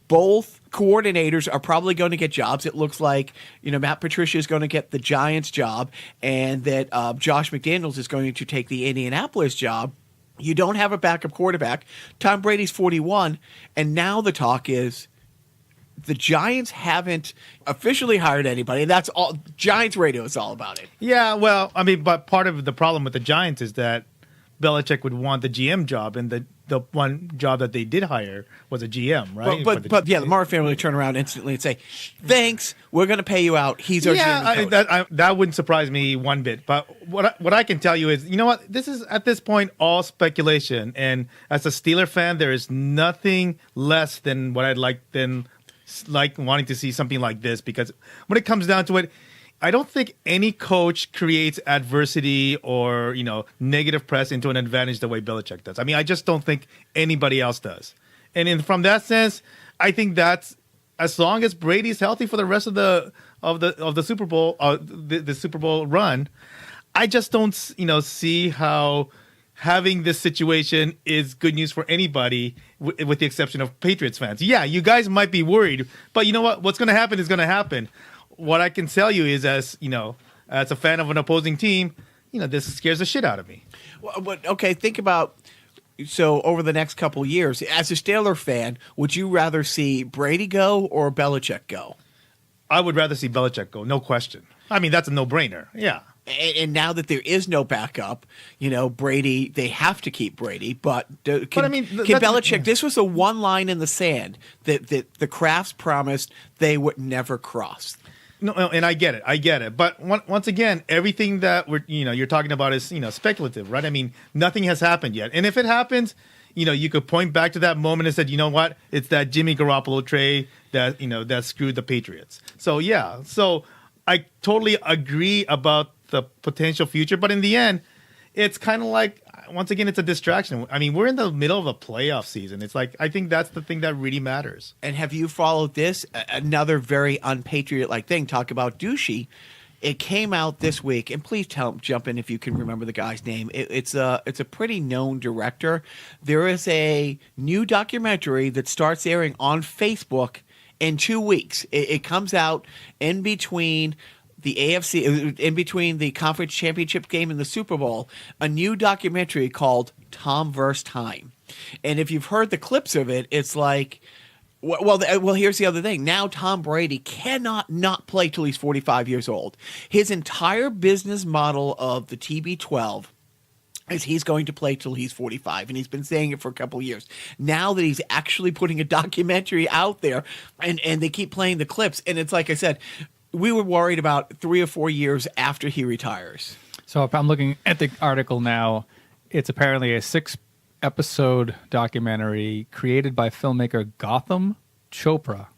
Speaker 1: Both coordinators are probably going to get jobs. It looks like, Matt Patricia is going to get the Giants job, and that Josh McDaniels is going to take the Indianapolis job. You don't have a backup quarterback. Tom Brady's 41, and now the talk is the Giants haven't officially hired anybody. That's all. Giants radio is all about it.
Speaker 3: Yeah, well, I mean, but part of the problem with the Giants is that Belichick would want the GM job, and the one job that they did hire was a GM, right?
Speaker 1: But the Mara family turn around instantly and say, "Thanks, we're going to pay you out. He's our GM."
Speaker 3: That wouldn't surprise me one bit. But what I can tell you is, you know what? This is at this point all speculation, and as a Steeler fan, there is nothing less than what I'd like than like wanting to see something like this, because when it comes down to it, I don't think any coach creates adversity or, negative press into an advantage the way Belichick does. I mean, I just don't think anybody else does. And from that sense, I think that's, as long as Brady's healthy for the rest of the Super Bowl, the Super Bowl run, I just don't, see how having this situation is good news for anybody, with the exception of Patriots fans. Yeah, you guys might be worried, but you know what? What's going to happen is going to happen. What I can tell you is, as a fan of an opposing team, this scares the shit out of me.
Speaker 1: Well, okay, think about, so over the next couple of years, as a Steeler fan, would you rather see Brady go or Belichick go?
Speaker 3: I would rather see Belichick go, no question. I mean, that's a no-brainer. Yeah.
Speaker 1: And now that there is no backup, Brady, they have to keep Brady. But can Belichick? This was a one line in the sand that the Crafts promised they would never cross.
Speaker 3: No, and I get it. But once again, everything that you're talking about is speculative, right? I mean, nothing has happened yet, and if it happens, you could point back to that moment and said, you know what, it's that Jimmy Garoppolo trade that that screwed the Patriots. So yeah, so I totally agree about the potential future, but in the end, it's kind of like, once again, it's a distraction. I mean, we're in the middle of a playoff season. It's like, I think that's the thing that really matters.
Speaker 1: And have you followed this? Another very unpatriot-like thing. Talk about douchey. It came out this week, and please jump in if you can remember the guy's name. It's a pretty known director. There is a new documentary that starts airing on Facebook in 2 weeks. It comes out in between the AFC, in between the conference championship game and the Super Bowl, a new documentary called Tom vs. Time. And if you've heard the clips of it, it's like, well, here's the other thing. Now Tom Brady cannot not play till he's 45 years old. His entire business model of the TB12 is he's going to play till he's 45, and he's been saying it for a couple of years. Now that he's actually putting a documentary out there, and they keep playing the clips, and it's like I said, we were worried about 3 or 4 years after he retires.
Speaker 2: So if I'm looking at the article now, it's apparently a 6-episode documentary created by filmmaker Gotham Chopra.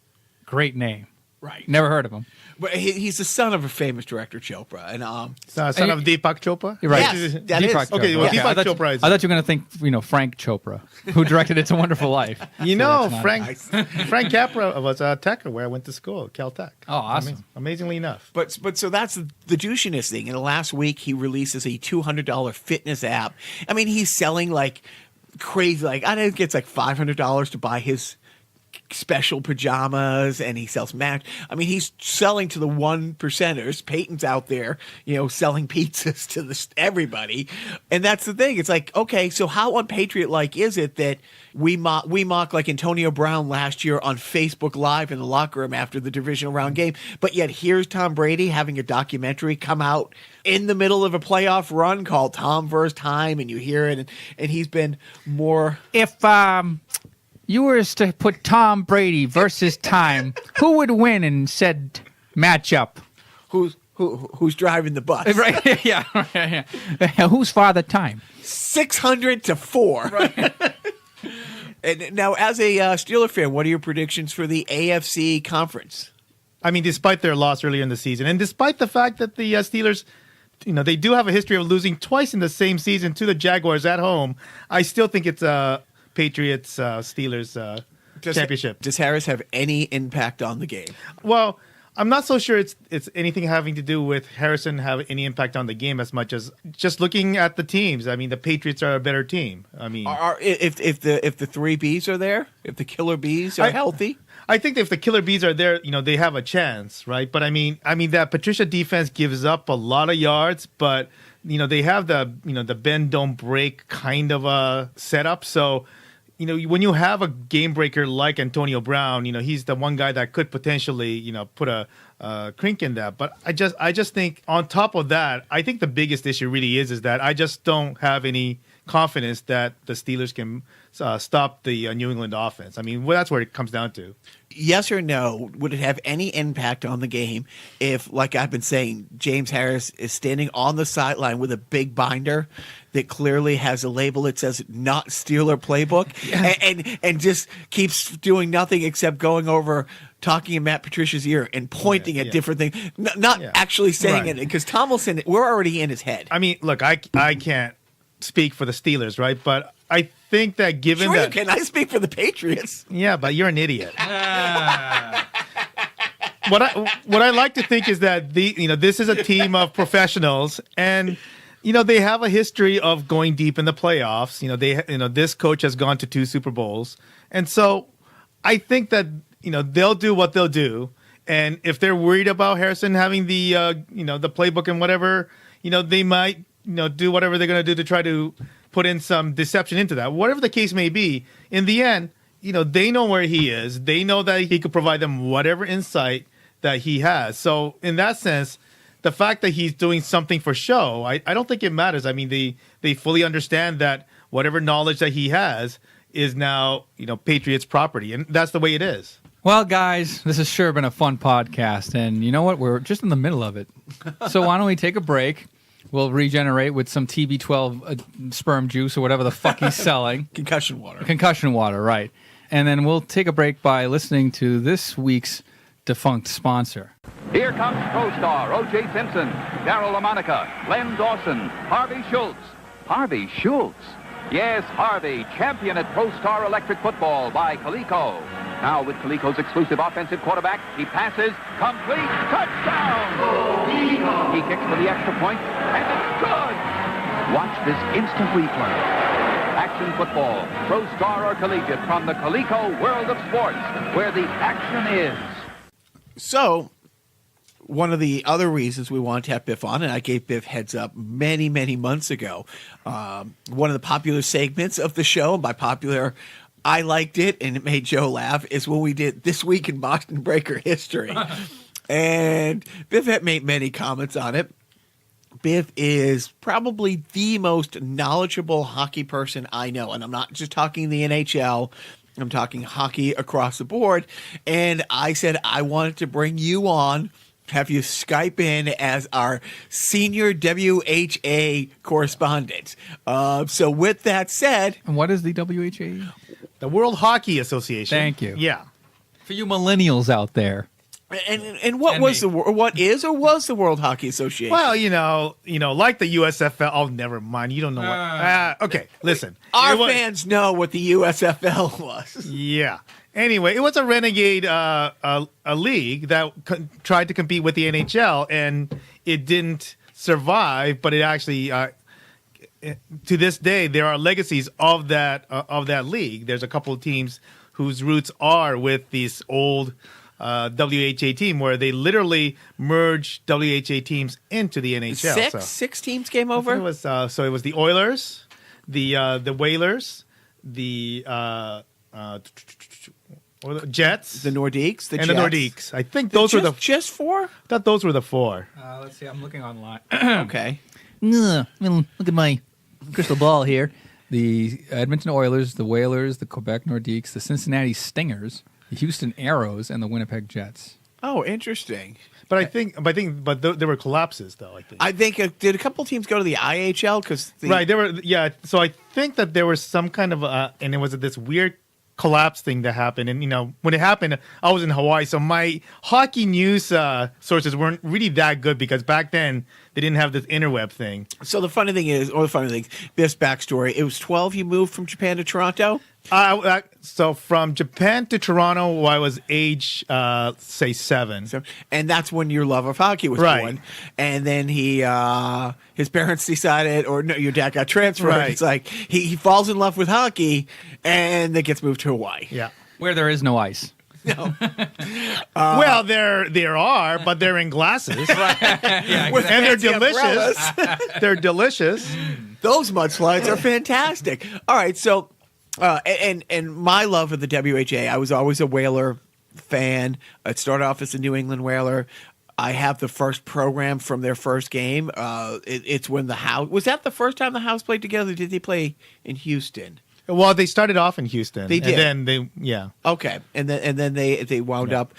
Speaker 2: Great name.
Speaker 1: Right.
Speaker 2: Never heard of him.
Speaker 1: But he's the son of a famous director, Chopra. And
Speaker 3: son of Deepak Chopra?
Speaker 2: You're right.
Speaker 1: Yes, that is.
Speaker 2: Chopra.
Speaker 3: Okay, well, Deepak Chopra is...
Speaker 2: I thought you were going to think, Frank Chopra, who directed It's a Wonderful Life.
Speaker 3: Frank Capra was a tech where I went to school, Caltech.
Speaker 2: Oh, awesome.
Speaker 3: Amazingly enough.
Speaker 1: But so that's the douchiness thing. And last week he releases a $200 fitness app. I mean, he's selling like crazy, like I think it's like $500 to buy his special pajamas, and he sells Mac. I mean, he's selling to the 1%ers. Peyton's out there, selling pizzas to everybody. And that's the thing. It's like, okay, so how unpatriot-like is it that we mock like Antonio Brown last year on Facebook Live in the locker room after the divisional round game, but yet here's Tom Brady having a documentary come out in the middle of a playoff run called Tom vs. Time, and you hear it, and he's been more...
Speaker 2: If you were to put Tom Brady versus Time, who would win in said matchup?
Speaker 1: Who's driving the bus?
Speaker 2: Right? Yeah. Who's Father Time?
Speaker 1: 600-4. Right. And now, as a Steeler fan, what are your predictions for the AFC conference?
Speaker 3: I mean, despite their loss earlier in the season, and despite the fact that the Steelers, they do have a history of losing twice in the same season to the Jaguars at home, I still think it's Patriots Steelers championship.
Speaker 1: Does Harris have any impact on the game?
Speaker 3: Well, I'm not so sure it's anything having to do with Harrison have any impact on the game as much as just looking at the teams. I mean, the Patriots are a better team. I mean,
Speaker 1: if the 3 Bs are there, if the killer bees are healthy,
Speaker 3: I think if the killer bees are there, they have a chance, right? But I mean that Patricia defense gives up a lot of yards, but they have the bend don't break kind of a setup. So, when you have a game breaker like Antonio Brown, he's the one guy that could potentially, put a crink in that. But I just think on top of that, I think the biggest issue really is that I just don't have any confidence that the Steelers can stop the New England offense. I mean, that's where it comes down to.
Speaker 1: Yes or no, would it have any impact on the game if, like I've been saying, James Harris is standing on the sideline with a big binder that clearly has a label that says "Not Steeler Playbook," and just keeps doing nothing except going over, talking in Matt Patricia's ear and pointing at different things, not actually saying it. Because Tomlinson, we're already in his head.
Speaker 3: I mean, look, I can't speak for the Steelers, right? But I think that given
Speaker 1: Sure,
Speaker 3: that
Speaker 1: you can. I speak for the Patriots.
Speaker 3: Yeah, but you're an idiot. What I like to think is that this is a team of professionals, and they have a history of going deep in the playoffs. This coach has gone to 2 Super Bowls, and so I think that they'll do what they'll do. And if they're worried about Harrison having the the playbook and whatever, they might do whatever they're going to do to try to put in some deception into that. Whatever the case may be, in the end, they know where he is. They know that he could provide them whatever insight that he has. So in that sense, the fact that he's doing something for show, I don't think it matters. I mean, they fully understand that whatever knowledge that he has is now, Patriots property. And that's the way it is.
Speaker 2: Well, guys, this has sure been a fun podcast. And you know what? We're just in the middle of it. So why don't we take a break? We'll regenerate with some TB12 sperm juice or whatever the fuck he's selling.
Speaker 1: Concussion water.
Speaker 2: Concussion water, right. And then we'll take a break by listening to this week's defunct sponsor.
Speaker 4: Here comes co-star O.J. Simpson, Darryl LaMonica, Len Dawson, Harvey Schultz. Harvey Schultz? Yes, Harvey, champion at Pro Star Electric Football by Coleco. Now with Coleco's exclusive offensive quarterback, he passes, complete, touchdown! Coleco. He kicks for the extra point, and it's good! Watch this instant replay. Action football, Pro Star or collegiate, from the Coleco world of sports, where the action is.
Speaker 1: So, one of the other reasons we wanted to have Biff on, and I gave Biff heads up many, many months ago, one of the popular segments of the show, and by popular, I liked it, and it made Joe laugh, is when we did This Week in Boston Breaker History. And Biff had made many comments on it. Biff is probably the most knowledgeable hockey person I know, and I'm not just talking the NHL. I'm talking hockey across the board. And I said I wanted to bring you on, have you Skype in as our senior WHA correspondent. So with that said...
Speaker 2: And what is the WHA?
Speaker 3: The World Hockey Association.
Speaker 2: Thank you.
Speaker 3: Yeah.
Speaker 2: For you millennials out there.
Speaker 1: And what was what is or was the World Hockey Association?
Speaker 3: Well, like the USFL. Oh, never mind. You don't know what. Okay, listen.
Speaker 1: Our fans know what the USFL was.
Speaker 3: Yeah. Anyway, it was a renegade a league that tried to compete with the NHL, and it didn't survive. But it actually, to this day, there are legacies of that league. There's a couple of teams whose roots are with these old WHA team, where they literally merged WHA teams into the NHL.
Speaker 1: Six teams came over.
Speaker 3: It was so it was the Oilers, the Whalers, the Jets,
Speaker 1: the Nordiques,
Speaker 3: and the Nordiques. I think those were
Speaker 1: just 4.
Speaker 3: I thought those were the 4.
Speaker 2: Let's see. I'm looking online.
Speaker 1: Okay.
Speaker 2: Look at my crystal ball here. The Edmonton Oilers, the Whalers, the Quebec Nordiques, the Cincinnati Stingers, the Houston Aeros, and the Winnipeg Jets.
Speaker 1: Oh, interesting.
Speaker 3: But there were collapses, though.
Speaker 1: I think did a couple teams go to the IHL because
Speaker 3: right, there were. Yeah, so I think that there was some kind of and it was this weird collapse thing that happened. And when it happened, I was in Hawaii, so my hockey news sources weren't really that good because back then they didn't have this interweb thing.
Speaker 1: So the funny thing is, Biff's backstory. It was 12. You moved from Japan to Toronto.
Speaker 3: So from Japan to Toronto, I was age, say 7.
Speaker 1: And that's when your love of hockey was born. And then his parents decided, or no, your dad got transferred. Right. It's like he falls in love with hockey and then gets moved to Hawaii.
Speaker 3: Yeah.
Speaker 2: Where there is no ice.
Speaker 1: No.
Speaker 3: Well, there are, but they're in glasses.
Speaker 2: Right. Yeah, exactly.
Speaker 3: And they're delicious. They're delicious.
Speaker 1: Those mudslides are fantastic. All right, so... and my love of the WHA, I was always a Whaler fan. I started off as a New England Whaler. I have the first program from their first game. It's when the House... Was that the first time the House played together? Did they play in Houston?
Speaker 3: Well, they started off in Houston.
Speaker 1: They did.
Speaker 3: And then yeah.
Speaker 1: Okay, and then they wound up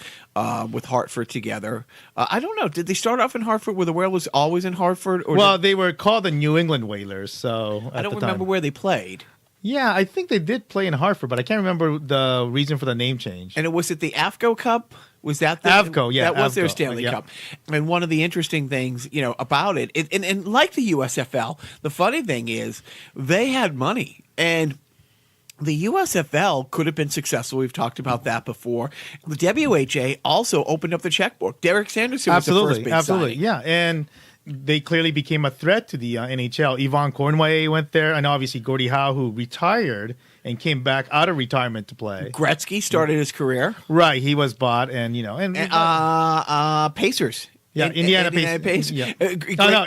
Speaker 1: with Hartford together. I don't know. Did they start off in Hartford? Were the Whalers always in Hartford? Or
Speaker 3: Well, they were called the New England Whalers. So
Speaker 1: I don't remember where they played.
Speaker 3: Yeah, I think they did play in Hartford, but I can't remember the reason for the name change.
Speaker 1: And was it the AFCO Cup? Was that the
Speaker 3: AFCO? Yeah,
Speaker 1: that was their
Speaker 3: AFCO,
Speaker 1: Stanley
Speaker 3: yeah.
Speaker 1: Cup. And one of the interesting things, about it, and like the USFL, the funny thing is they had money, and the USFL could have been successful. We've talked about that before. The WHA also opened up the checkbook. Derek Sanderson was the first big
Speaker 3: absolutely,
Speaker 1: signing.
Speaker 3: yeah, and they clearly became a threat to the NHL. Yvonne Cornway went there, and obviously Gordie Howe, who retired and came back out of retirement to play.
Speaker 1: Gretzky started his career.
Speaker 3: Right, he was bought, and
Speaker 1: Pacers.
Speaker 3: Yeah, Indiana
Speaker 1: Pacers.
Speaker 3: Yeah.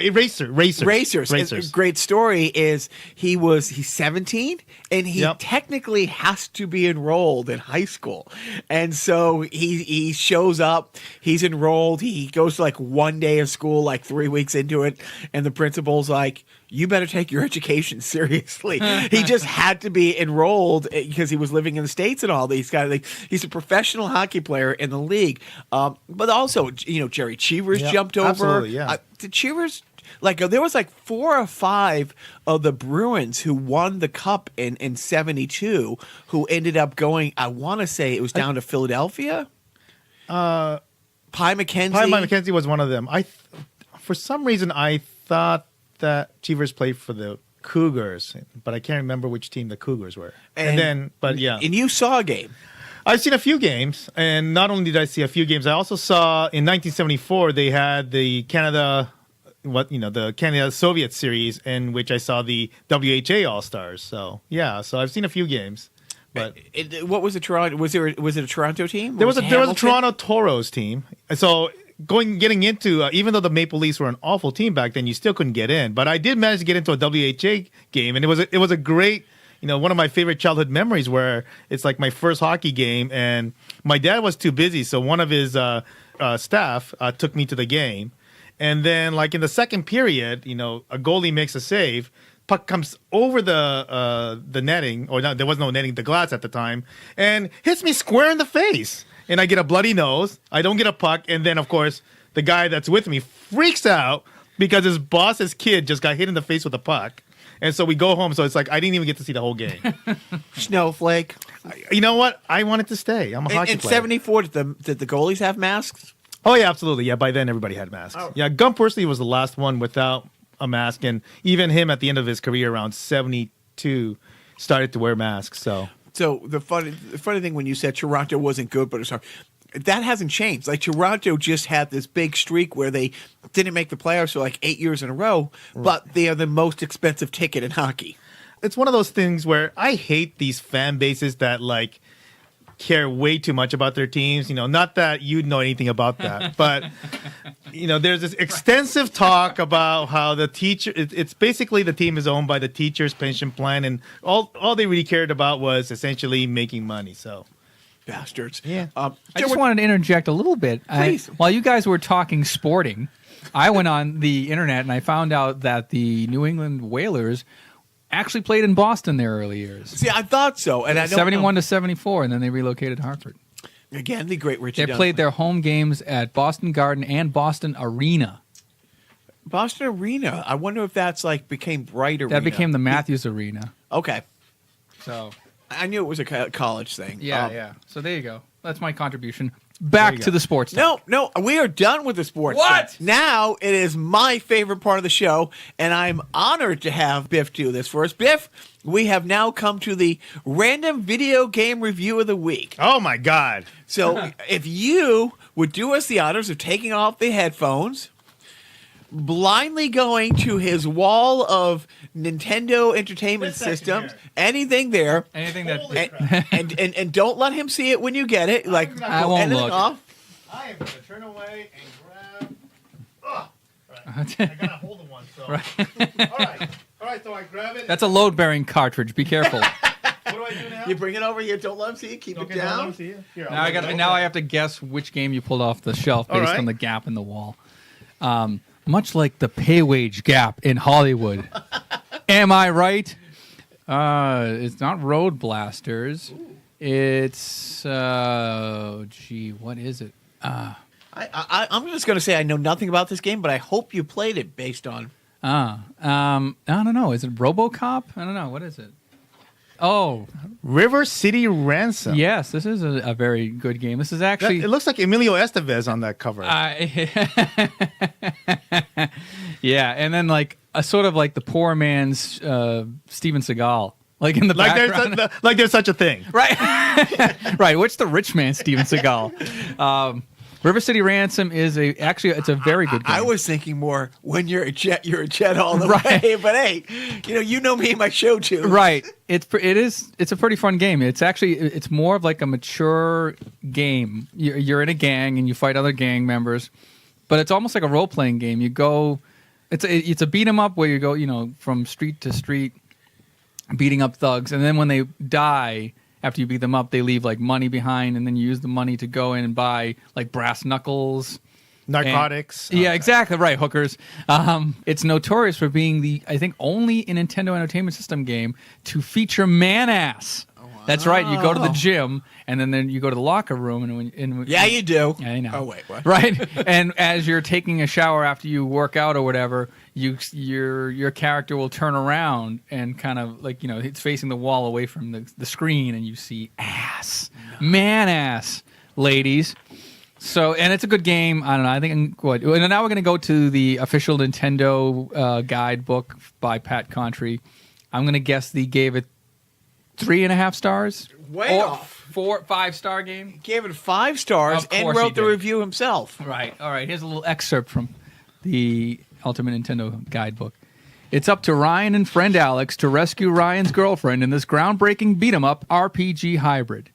Speaker 1: Racers.
Speaker 3: Racers.
Speaker 1: Great story is he's 17 and he technically has to be enrolled in high school, and so he shows up. He's enrolled. He goes to like one day of school, like 3 weeks into it, and the principal's like, "You better take your education seriously." He just had to be enrolled because he was living in the States and all these guys. He's a professional hockey player in the league, but also Jerry Cheevers jumped over.
Speaker 3: Absolutely, yeah.
Speaker 1: The Cheevers, there was like 4 or 5 of the Bruins who won the cup in '72 who ended up going. I want to say it was down to Philadelphia. Pie McKenzie
Speaker 3: was one of them. For some reason, I thought that Cheevers played for the Cougars, but I can't remember which team the Cougars were. And
Speaker 1: you saw a game.
Speaker 3: I've seen a few games, and not only did I see a few games, I also saw in 1974 they had the Canada Soviet series, in which I saw the WHA All Stars. So I've seen a few games. But
Speaker 1: what was the Toronto? Was it a Toronto team?
Speaker 3: There was a Toronto Toros team. So getting into even though the Maple Leafs were an awful team back then, you still couldn't get in. But I did manage to get into a WHA game, and it was a great, one of my favorite childhood memories, where it's like my first hockey game, and my dad was too busy, so one of his staff took me to the game, and then like in the second period, a goalie makes a save. Puck comes over the netting, or not, there was no netting, the glass at the time, and hits me square in the face. And I get a bloody nose. I don't get a puck. And then, of course, the guy that's with me freaks out because his boss's kid just got hit in the face with a puck. And so we go home. So it's like I didn't even get to see the whole game.
Speaker 1: Snowflake.
Speaker 3: You know what? I wanted to stay. I'm a hockey player.
Speaker 1: In '74, did the goalies have masks?
Speaker 3: Oh, yeah, absolutely. Yeah, by then everybody had masks. Oh. Yeah, Gump Worsley was the last one without a mask. And even him at the end of his career around 72 started to wear masks. So
Speaker 1: the funny thing when you said Toronto wasn't good, but it's hard, that hasn't changed. Like Toronto just had this big streak where they didn't make the playoffs for like 8 years in a row, but they are the most expensive ticket in hockey.
Speaker 3: It's one of those things where I hate these fan bases that like care way too much about their teams. Not that you know anything about that, but there's this extensive talk about how the teacher. It's basically the team is owned by the teacher's pension plan, and all they really cared about was essentially making money. So,
Speaker 1: bastards.
Speaker 3: Yeah.
Speaker 2: I just wanted to interject a little bit.
Speaker 1: Please.
Speaker 2: While you guys were talking sporting, I went on the internet and I found out that the New England Whalers actually played in Boston their early years.
Speaker 1: See, I thought so, and I don't
Speaker 2: 71 to 74, and then they relocated to Hartford.
Speaker 1: Again, the great Richard.
Speaker 2: They played their home games at Boston Garden and Boston Arena.
Speaker 1: Boston Arena. I wonder if that's became Bright Arena.
Speaker 2: That became the Matthews Arena.
Speaker 1: Okay.
Speaker 2: So
Speaker 1: I knew it was a college thing.
Speaker 2: Yeah. So there you go. That's my contribution. Back to the sports talk.
Speaker 1: No, we are done with the sports
Speaker 2: What?
Speaker 1: talk. Now it is my favorite part of the show, and I'm honored to have Biff do this for us. Biff, we have now come to the random video game review of the week.
Speaker 3: Oh, my God.
Speaker 1: So if you would do us the honors of taking off the headphones, blindly going to his wall of Nintendo Entertainment Systems, anything there, and don't let him see it when you get it.
Speaker 2: I won't look.
Speaker 1: Off.
Speaker 3: I am going to turn away and grab. Right. I got a hold of one. So.
Speaker 2: Right.
Speaker 3: All right. So I grab it.
Speaker 2: That's a load-bearing cartridge. Be careful.
Speaker 3: What do I do now?
Speaker 1: You bring it over here. Don't let him see it. Keep it down.
Speaker 3: Don't let him see it. Here,
Speaker 2: Now I have to guess which game you pulled off the shelf based on the gap in the wall. Much like the pay wage gap in Hollywood. Am I right? It's not Road Blasters. It's what is it?
Speaker 1: I'm just going to say I know nothing about this game, but I hope you played it based on.
Speaker 2: I don't know. Is it RoboCop? I don't know. What is it? Oh,
Speaker 3: River City Ransom.
Speaker 2: yes. This is a very good game. This is actually.
Speaker 3: It looks like Emilio Estevez on that cover.
Speaker 2: Yeah, and then like a sort of like the poor man's Steven Seagal, like in the background.
Speaker 3: There's such a thing.
Speaker 2: Right. Right. What's the rich man Steven Seagal? River City Ransom is it's a very good game.
Speaker 1: I was thinking more when you're a jet all the
Speaker 2: Right.
Speaker 1: way. But hey, you know me and my show too.
Speaker 2: Right. It's a pretty fun game. It's more of like a mature game. You're in a gang and you fight other gang members, but it's almost like a role playing game. You go, it's a beat 'em up where you go, from street to street, beating up thugs, and then when they die. After you beat them up, they leave like money behind, and then you use the money to go in and buy like brass knuckles,
Speaker 3: Narcotics.
Speaker 2: Yeah, exactly right. Hookers. It's notorious for being I think only a Nintendo Entertainment System game to feature man ass. Oh, wow. That's right. You go to the gym, and then you go to the locker room, and
Speaker 1: Yeah, you do.
Speaker 2: Yeah, I know.
Speaker 1: Oh wait, what?
Speaker 2: Right. And as you're taking a shower after you work out or whatever, your character will turn around and kind of like it's facing the wall away from the screen, and you see ass, man ass, ladies. So, and it's a good game. I don't know. I think and now we're going to go to the official Nintendo guidebook by Pat Contry. I'm going to guess they gave it 3.5 stars.
Speaker 1: Way off.
Speaker 2: 5-star game.
Speaker 1: He gave it 5 stars
Speaker 2: Of
Speaker 1: and
Speaker 2: course
Speaker 1: wrote
Speaker 2: he
Speaker 1: the
Speaker 2: did.
Speaker 1: review himself.
Speaker 2: Right. All right. Here's a little excerpt from the Ultimate Nintendo guidebook. It's up to Ryan and friend Alex to rescue Ryan's girlfriend in this groundbreaking beat-em-up RPG hybrid.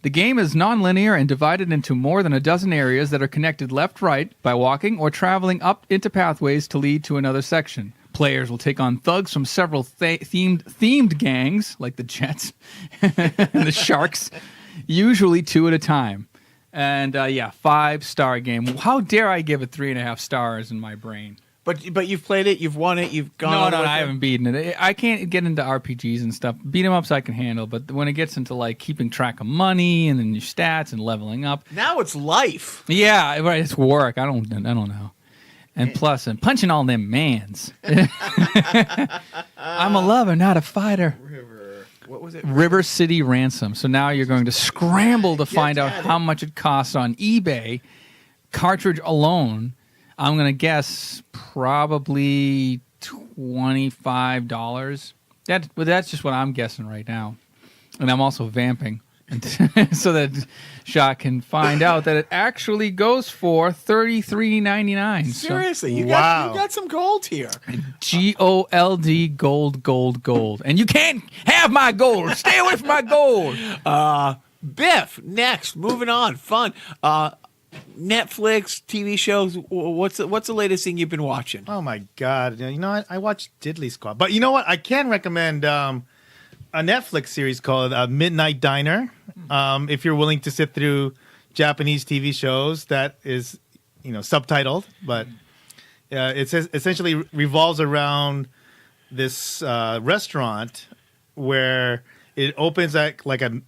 Speaker 2: The game is non-linear and divided into more than a dozen areas that are connected left-right by walking or traveling up into pathways to lead to another section. Players will take on thugs from several themed gangs, like the Jets and the Sharks, usually 2 at a time. And 5-star game. How dare I give it 3.5 stars in my brain?
Speaker 1: But you've played it, you've won it, you've gone.
Speaker 2: No, I haven't beaten it. I can't get into RPGs and stuff. Beat 'em ups I can handle, but when it gets into like keeping track of money and then your stats and leveling up,
Speaker 1: Now it's life.
Speaker 2: yeah, right. It's work. I don't know. And plus, and punching all them mans. I'm a lover, not a fighter.
Speaker 1: What was it?
Speaker 2: River City Ransom. So now you're going to scramble to find out how much it costs on eBay. Cartridge alone, I'm going to guess probably $25. That's just what I'm guessing right now. And I'm also vamping so that Jacques can find out that it actually goes for $33.99.
Speaker 1: Seriously, you
Speaker 3: Wow.
Speaker 1: got some gold here.
Speaker 2: GOLD, gold. And you can't have my gold. Stay away from my gold.
Speaker 1: Biff, next, moving on. Fun. Netflix, TV shows. What's the latest thing you've been watching?
Speaker 3: Oh my God! I watched Diddley Squad, but you know what? I can recommend a Netflix series called Midnight Diner. If you're willing to sit through Japanese TV shows, that is, subtitled, but it essentially revolves around this restaurant where it opens at like a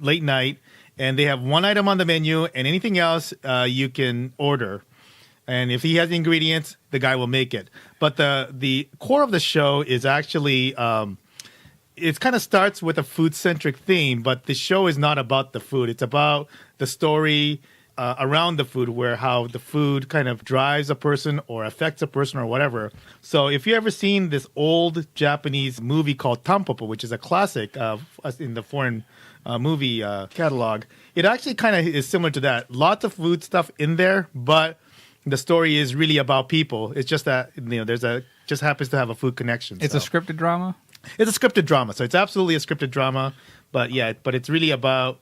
Speaker 3: late night. And they have one item on the menu, and anything else you can order. And if he has the ingredients, the guy will make it. But the core of the show is actually, it kind of starts with a food-centric theme, but the show is not about the food. It's about the story around the food, where how the food kind of drives a person or affects a person or whatever. So if you've ever seen this old Japanese movie called Tampopo, which is a classic in the foreign movie catalog, it actually kind of is similar to that. Lots of food stuff in there, but the story is really about people. It's just that just happens to have a food connection.
Speaker 2: It's a scripted drama?
Speaker 3: It's a scripted drama, so it's absolutely a scripted drama. But it's really about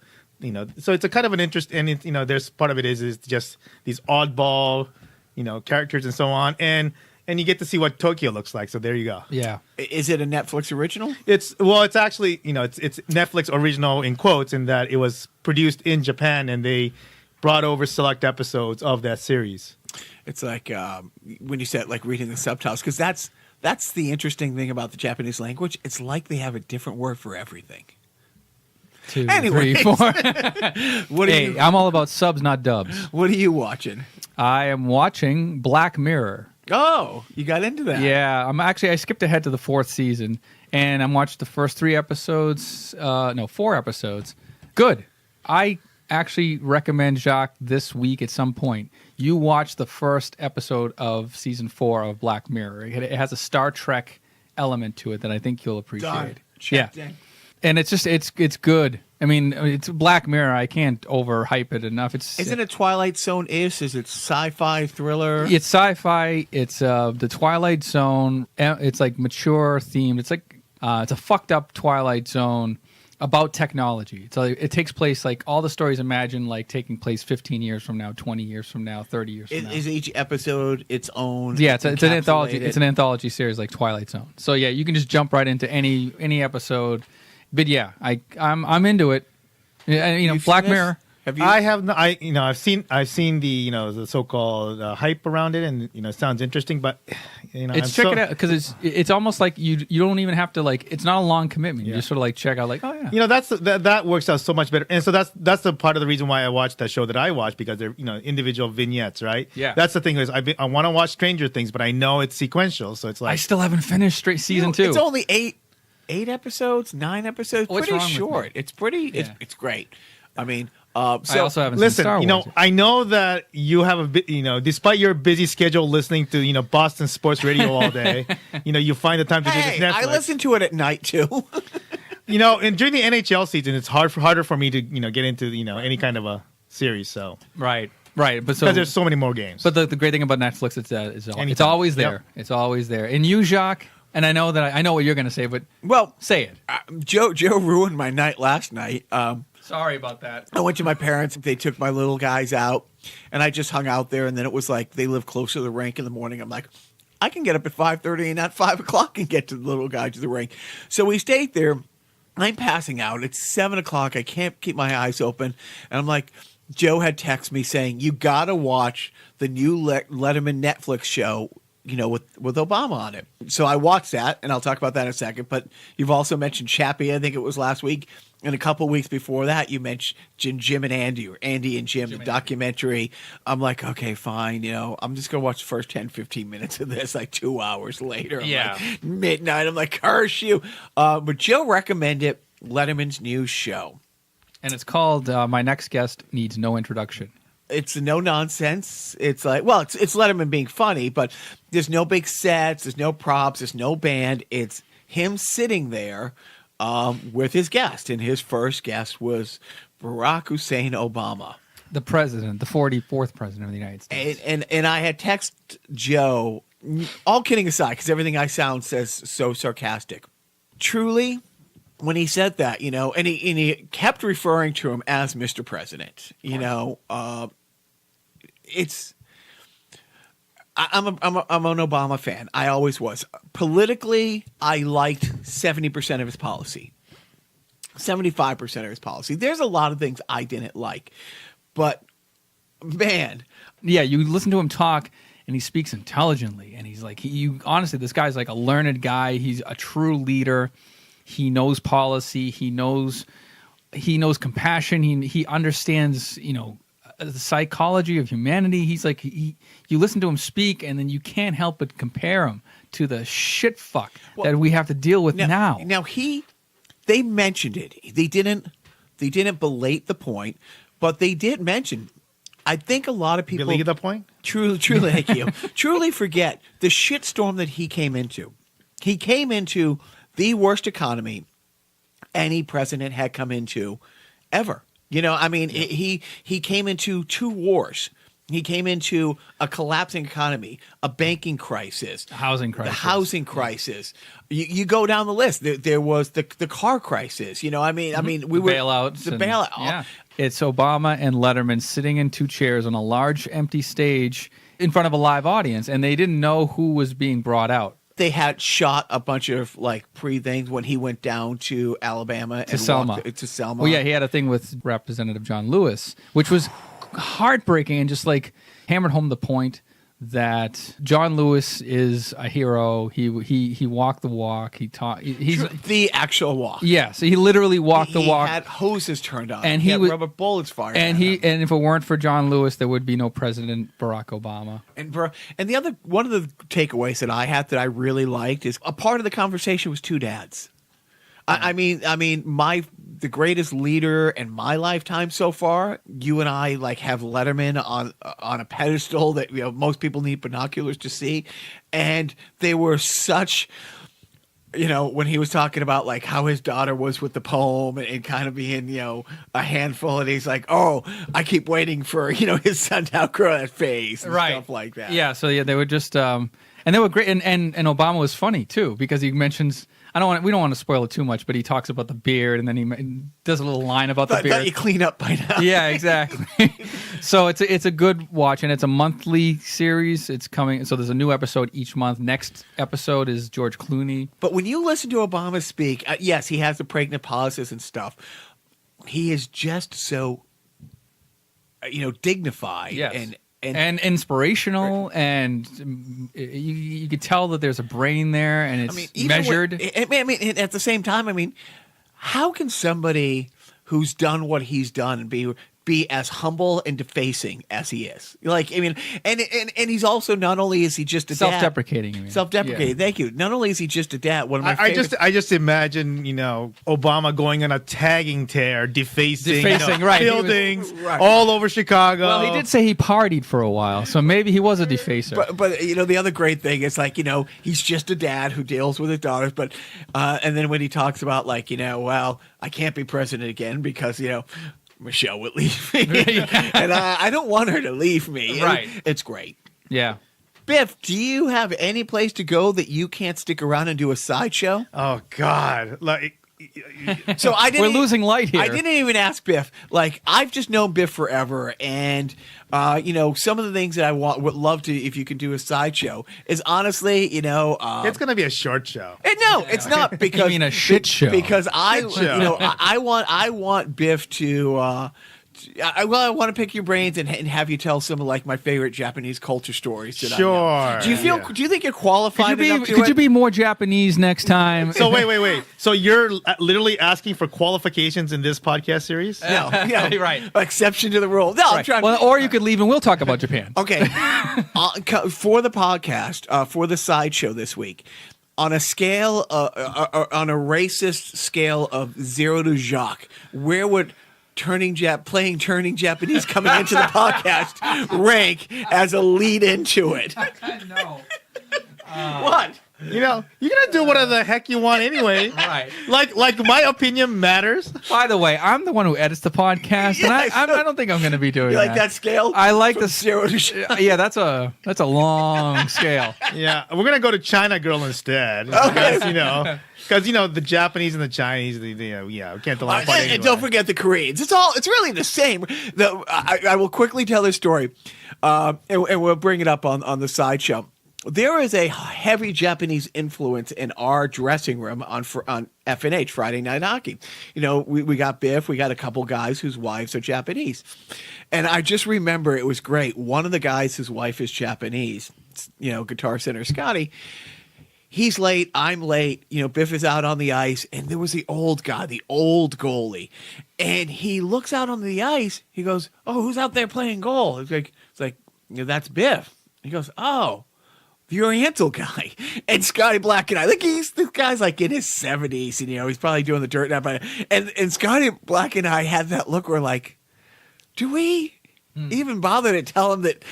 Speaker 3: so it's a kind of an interest, and there's part of it is just these oddball characters and so on, and you get to see what Tokyo looks like. So there you go.
Speaker 2: Yeah.
Speaker 1: Is it a Netflix original?
Speaker 3: It's actually, it's Netflix original in quotes, in that it was produced in Japan and they brought over select episodes of that series.
Speaker 1: It's like when you said like reading the subtitles, because that's That's the interesting thing about the Japanese language. It's like they have a different word for everything.
Speaker 2: 2,
Speaker 1: Anyways.
Speaker 2: 3, 4.
Speaker 1: What are
Speaker 2: Hey,
Speaker 1: you?
Speaker 2: I'm all about subs, not dubs.
Speaker 1: What are you watching?
Speaker 2: I am watching Black Mirror.
Speaker 1: Oh, you got into that?
Speaker 2: Yeah, I skipped ahead to the 4th season, and I'm watching the first 3 episodes. 4 episodes. Good. I actually recommend, Jacques, this week at some point, you watch the first episode of season 4 of Black Mirror. It has a Star Trek element to it that I think you'll appreciate.
Speaker 1: Done.
Speaker 2: Yeah.
Speaker 1: Checked in.
Speaker 2: And it's just it's good. I mean, it's Black Mirror. I can't overhype it enough.
Speaker 1: Isn't it Twilight Zone-ish? Is it sci-fi thriller?
Speaker 2: It's sci-fi. It's the Twilight Zone. It's like mature themed. It's like it's a fucked up Twilight Zone about technology. So it takes place like all the stories imagine like taking place 15 years from now, 20 years from now, 30 years from now.
Speaker 1: Is each episode its own?
Speaker 2: Yeah, it's an anthology.
Speaker 1: encapsulated?
Speaker 2: It's an anthology series like Twilight Zone. So yeah, you can just jump right into any episode. But yeah, I'm into it. Yeah,
Speaker 1: You've
Speaker 2: Black
Speaker 1: seen this?
Speaker 2: Mirror.
Speaker 1: Have you?
Speaker 3: I have no, I've seen the the so-called hype around it, and it sounds interesting, but
Speaker 2: Check it out because it's almost like you don't even have to like. It's not a long commitment. You
Speaker 3: Yeah.
Speaker 2: just sort of like check out like, oh yeah.
Speaker 3: that works out so much better, and so that's the part of the reason why I watched that show that I watched, because they're individual vignettes, right?
Speaker 2: Yeah.
Speaker 3: That's the thing is I want to watch Stranger Things, but I know it's sequential, so it's like
Speaker 2: I still haven't finished straight season 2.
Speaker 1: It's only 8 episodes, 9 episodes.
Speaker 2: What's
Speaker 1: Pretty
Speaker 2: wrong with
Speaker 1: short.
Speaker 2: me?
Speaker 1: It's pretty.
Speaker 2: Yeah.
Speaker 1: It's great. I mean,
Speaker 2: I also haven't
Speaker 3: listen,
Speaker 2: seen Star Wars.
Speaker 3: I know that you have a bit, despite your busy schedule listening to, Boston sports radio all day, you find the time to do
Speaker 1: Hey,
Speaker 3: this Netflix.
Speaker 1: I listen to it at night too.
Speaker 3: And during the NHL season, it's harder for me to, get into, any kind of a series. So
Speaker 2: Right. But
Speaker 3: because there's so many more games.
Speaker 2: But the great thing about Netflix is it's
Speaker 3: Anytime.
Speaker 2: always there.
Speaker 3: Yep.
Speaker 2: It's always there. And you, Jacques, and I know that I know what you're going to say, but
Speaker 1: Well,
Speaker 2: say it.
Speaker 1: Joe ruined my night last night.
Speaker 2: Sorry about that.
Speaker 1: I went to my parents. They took my little guys out, and I just hung out there. And then it was like they live close to the rink in the morning. I'm like, I can get up at 5:30 and at 5 o'clock and get to the little guy to the rink. So we stayed there. I'm passing out. It's 7 o'clock. I can't keep my eyes open, and I'm like, Joe had texted me saying, "You got to watch the new Letterman Netflix show." With Obama on it. So I watched that, and I'll talk about that in a second. But you've also mentioned Chappie, I think it was last week. And a couple weeks before that, you mentioned Jim and Andy, or Andy and Jim, the documentary. I'm like, okay, fine. I'm just going to watch the first 10, 15 minutes of this, like 2 hours later. I'm
Speaker 2: Yeah.
Speaker 1: like, midnight. I'm like, curse you. But Joe recommended Letterman's new show.
Speaker 2: And it's called My Next Guest Needs No Introduction.
Speaker 1: It's no nonsense. It's like, well, it's Letterman being funny, but there's no big sets, there's no props, there's no band. It's him sitting there with his guest, and his first guest was Barack Hussein Obama,
Speaker 2: The president, the 44th president of the United States.
Speaker 1: and I had texted Joe. All kidding aside, because everything I sound says so sarcastic. Truly, when he said that, and he kept referring to him as Mr. President, it's. I'm an Obama fan. I always was. Politically, I liked 70% of his policy, 75% of his policy. There's a lot of things I didn't like, but man,
Speaker 2: Yeah, you listen to him talk, and he speaks intelligently, and he's like, honestly, this guy's like a learned guy. He's a true leader. He knows policy. He knows compassion. He understands, the psychology of humanity. He's like, you listen to him speak, and then you can't help but compare him to the shit fuck that we have to deal with now.
Speaker 1: Now they mentioned it. They didn't belate the point, but they did mention. I think a lot of people
Speaker 3: Believe the point?
Speaker 1: truly, thank you, truly forget the shitstorm that he came into. He came into the worst economy any president had come into ever. He came into 2 wars. He came into a collapsing economy, a banking crisis,
Speaker 2: The housing
Speaker 1: the
Speaker 2: crisis.
Speaker 1: housing crisis. You go down the list. There was the car crisis. We were
Speaker 2: Bailouts.
Speaker 1: The
Speaker 2: and-
Speaker 1: bailout.
Speaker 2: Yeah. It's Obama and Letterman sitting in 2 chairs on a large empty stage in front of a live audience, and they didn't know who was being brought out.
Speaker 1: They had shot a bunch of pre-things when he went down to Alabama
Speaker 2: To Selma.
Speaker 1: To Selma.
Speaker 2: Well, yeah, he had a thing with Representative John Lewis, which was heartbreaking and just like hammered home the point that John Lewis is a hero. He walked the walk. He's
Speaker 1: the actual walk.
Speaker 2: Yes, he literally walked the walk.
Speaker 1: He had hoses turned on,
Speaker 2: and
Speaker 1: he
Speaker 2: he
Speaker 1: had
Speaker 2: was
Speaker 1: rubber bullets fired.
Speaker 2: And
Speaker 1: at him.
Speaker 2: and if it weren't for John Lewis, there would be no President Barack Obama.
Speaker 1: And the other one of the takeaways that I had that I really liked is a part of the conversation was two dads. I mean, the greatest leader in my lifetime so far. You and I like have Letterman on a pedestal that most people need binoculars to see, and they were such. When he was talking about like how his daughter was with the poem and kind of being a handful, and he's like, oh, I keep waiting for his son to outgrow that phase, and stuff like that.
Speaker 2: Yeah, so they were just and they were great, and Obama was funny too because he mentions. We don't want to spoil it too much, but he talks about the beard, and then he does a little line about the beard.
Speaker 1: Thought you clean up by now.
Speaker 2: Yeah, exactly. So it's a good watch, and it's a monthly series. It's coming, so there's a new episode each month. Next episode is George Clooney.
Speaker 1: But when you listen to Obama speak, yes, he has the pregnant pauses and stuff. He is just so, dignified.
Speaker 2: Yes. And inspirational, and you could tell that there's a brain there, and it's measured.
Speaker 1: At the same time, how can somebody who's done what he's done and be as humble and defacing as he is? And he's also, not only is he just a
Speaker 2: self-deprecating.
Speaker 1: dad, self-deprecating. Yeah. Thank you. Not only is he just a dad. One of my favorites.
Speaker 3: I just imagine Obama going on a tagging tear, defacing
Speaker 2: right.
Speaker 3: buildings all over Chicago.
Speaker 2: Well, he did say he partied for a while, so maybe he was a defacer.
Speaker 1: But the other great thing is he's just a dad who deals with his daughters. But and then when he talks about well, I can't be president again because Michelle would leave me. And I don't want her to leave me.
Speaker 2: Right.
Speaker 1: It's great.
Speaker 2: Yeah.
Speaker 1: Biff, do you have any place to go that you can't stick around and do a sideshow?
Speaker 3: Oh, God.
Speaker 1: So
Speaker 2: we're losing light here.
Speaker 1: I didn't even ask Biff. I've just known Biff forever, and some of the things that I would love to, if you could do a sideshow, is honestly,
Speaker 3: it's going to be a short show.
Speaker 1: It's not because
Speaker 2: you mean a shit show?
Speaker 1: Because I want Biff to. I want to pick your brains and have you tell some of my favorite Japanese culture stories.
Speaker 3: Sure.
Speaker 1: Do you feel? Yeah. Do you think you're qualified enough to
Speaker 2: Could you be more Japanese next time?
Speaker 3: So wait. So you're literally asking for qualifications in this podcast series?
Speaker 1: No,
Speaker 2: right.
Speaker 1: Exception to the rule. No, right. I'm trying.
Speaker 2: Well, or you could leave and we'll talk about Japan.
Speaker 1: Okay. For the podcast, for the sideshow this week. On a scale, on a racist scale of 0 to Jacques, where would playing turning Japanese coming into the podcast rank as a lead into it?
Speaker 2: No.
Speaker 1: What?
Speaker 3: You're gonna do whatever the heck you want anyway.
Speaker 2: Right.
Speaker 3: Like my opinion matters.
Speaker 2: By the way, I'm the one who edits the podcast, and I don't think I'm going to be doing
Speaker 1: you like that scale.
Speaker 2: I like the
Speaker 1: 0 to Jacques.
Speaker 2: Yeah, that's a long scale.
Speaker 3: Yeah, we're gonna go to China Girl instead. Okay. Because the Japanese and the Chinese, we can't tell them.
Speaker 1: And don't forget the Koreans. It's really the same. I will quickly tell this story, and we'll bring it up on the sideshow. There is a heavy Japanese influence in our dressing room on FNH, Friday Night Hockey. We got Biff, we got a couple guys whose wives are Japanese. And I just remember it was great. One of the guys, his wife is Japanese, Guitar Center Scotty. He's late, I'm late. Biff is out on the ice, and there was the old guy, the old goalie. And he looks out on the ice, he goes, oh, who's out there playing goal? It's like that's Biff. He goes, oh, the Oriental guy. And Scotty Black and I, this guy's in his 70s, and he's probably doing the dirt now. And Scotty Black and I had that look where do we even bother to tell him that?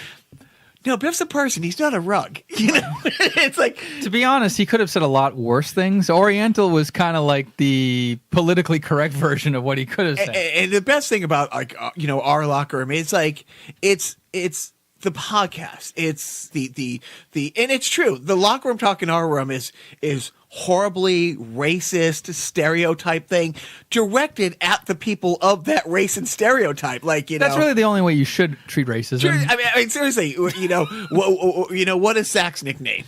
Speaker 1: No, Biff's a person. He's not a rug. It's
Speaker 2: to be honest, he could have said a lot worse things. Oriental was kind of like the politically correct version of what he could have said.
Speaker 1: And the best thing about our locker room, it's the podcast. It's the and it's true. The locker room talk in our room is horribly racist stereotype thing directed at the people of that race and stereotype.
Speaker 2: That's really the only way you should treat racism.
Speaker 1: I mean seriously, what is Zach's nickname?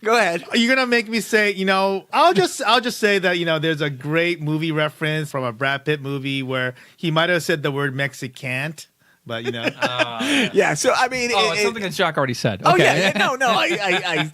Speaker 1: Go ahead.
Speaker 3: Are you gonna make me say, I'll just say that, there's a great movie reference from a Brad Pitt movie where he might have said the word Mexicant, but
Speaker 1: Yeah. So I mean,
Speaker 2: it's something that Jacques already said.
Speaker 1: Oh
Speaker 2: Okay.
Speaker 1: yeah, no, I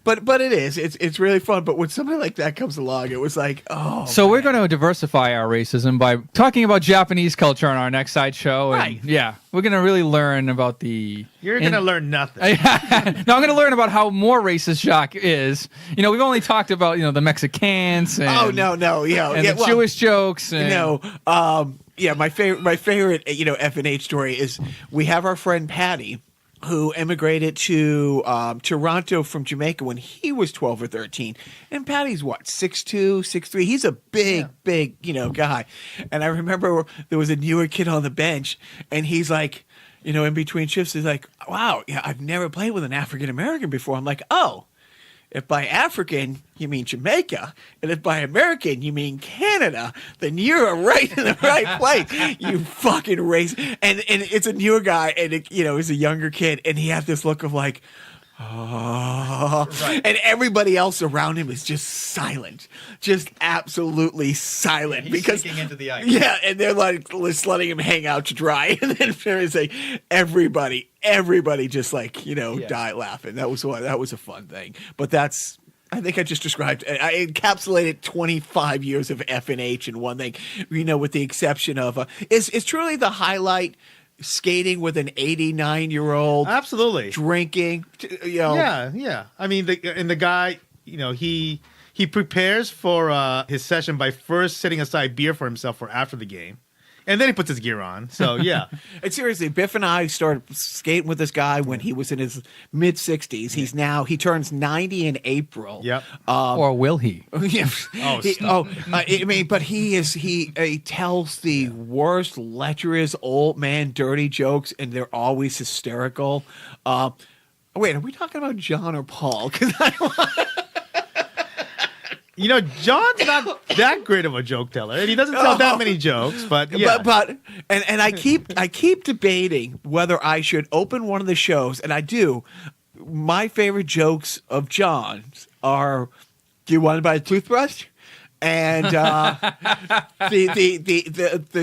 Speaker 1: but it is. It's really fun. But when somebody like that comes along, it was like, oh.
Speaker 2: So we're going to diversify our racism by talking about Japanese culture on our next side show. And
Speaker 1: Right.
Speaker 2: Yeah, we're going to really learn about the.
Speaker 3: you're gonna learn nothing.
Speaker 2: No, I'm going to learn about how more racist Jacques is. We've only talked about the Mexicans. And,
Speaker 1: Oh no, yeah,
Speaker 2: and the Jewish jokes. And,
Speaker 1: yeah, my favorite F and H story is we have our friend Patty, who immigrated to Toronto from Jamaica when he was 12 or 13. And Patty's what, 6'2", 6'3"? He's a big guy. And I remember there was a newer kid on the bench, and he's like, in between shifts, he's like, wow, yeah, I've never played with an African American before. I'm like, oh. If by African you mean Jamaica, and if by American you mean Canada, then you're right in the right place. You fucking race. And it's a newer guy, and he's a younger kid, and he had this look of like, oh, right. And everybody else around him is just silent, just absolutely silent,
Speaker 3: He's
Speaker 1: because
Speaker 3: sinking into the ice.
Speaker 1: Yeah, and they're like just letting him hang out to dry, and then it's like everybody just like die laughing. That was a fun thing. But I think I just described. I encapsulated 25 years of F and H in one thing. With the exception of is truly the highlight. Skating with an 89-year-old,
Speaker 3: Absolutely
Speaker 1: drinking.
Speaker 3: Yeah. I mean, the guy, he prepares for his session by first setting aside beer for himself for after the game, and then he puts his gear on. So yeah,
Speaker 1: and seriously, Biff and I started skating with this guy when he was in his mid-60s. He turns 90 in April.
Speaker 3: Yep.
Speaker 2: or will he?
Speaker 1: But he tells the worst, lecherous, old man, dirty jokes, and they're always hysterical. Wait, are we talking about John or Paul? Because
Speaker 3: John's not that great of a joke teller, and he doesn't tell that many jokes. But yeah,
Speaker 1: but I keep debating whether I should open one of the shows, and I do. My favorite jokes of John's are, "Do you want to buy a toothbrush?" And the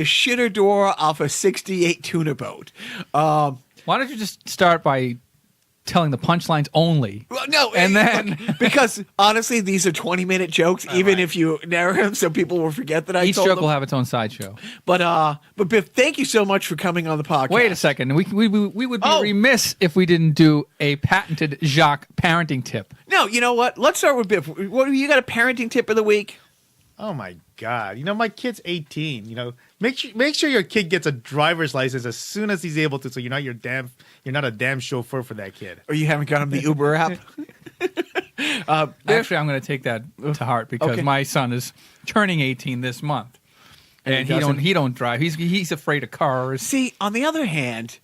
Speaker 1: shitter door off a '68 tuna boat.
Speaker 2: Why don't you just start by telling the punchlines only?
Speaker 1: Well, no,
Speaker 2: and then
Speaker 1: because honestly, these are 20-minute jokes. Even if you narrow them, so people will forget that I
Speaker 2: each
Speaker 1: told
Speaker 2: joke
Speaker 1: them.
Speaker 2: will have its own sideshow.
Speaker 1: But Biff, thank you so much for coming on the podcast.
Speaker 2: Wait a second, we would be remiss if we didn't do a patented Jacques parenting tip.
Speaker 1: No, you know what? Let's start with Biff. What you got a parenting tip of the week?
Speaker 3: oh my God, my kid's 18. Make sure your kid gets a driver's license as soon as he's able to, so you're not a damn chauffeur for that kid.
Speaker 1: Or you haven't got him the Uber app?
Speaker 2: Actually, I'm going to take that to heart because my son is turning 18 this month, and he don't drive. He's afraid of cars.
Speaker 1: See, on the other hand,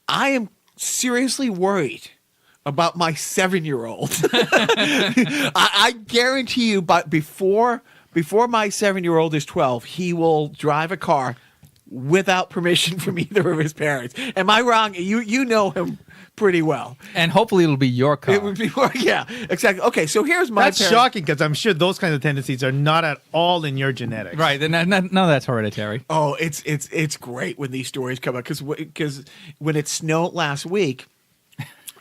Speaker 1: I am seriously worried about my 7-year-old. I guarantee you, but before my 7-year-old is 12, he will drive a car without permission from either of his parents. Am I wrong? You know him pretty well.
Speaker 2: And hopefully it'll be your car.
Speaker 1: It would be, yeah, exactly. Okay, so here's my
Speaker 3: That's shocking because I'm sure those kinds of tendencies are not at all in your genetics.
Speaker 2: Right, then none of that's hereditary.
Speaker 1: Oh, it's great when these stories come out because when it snowed last week,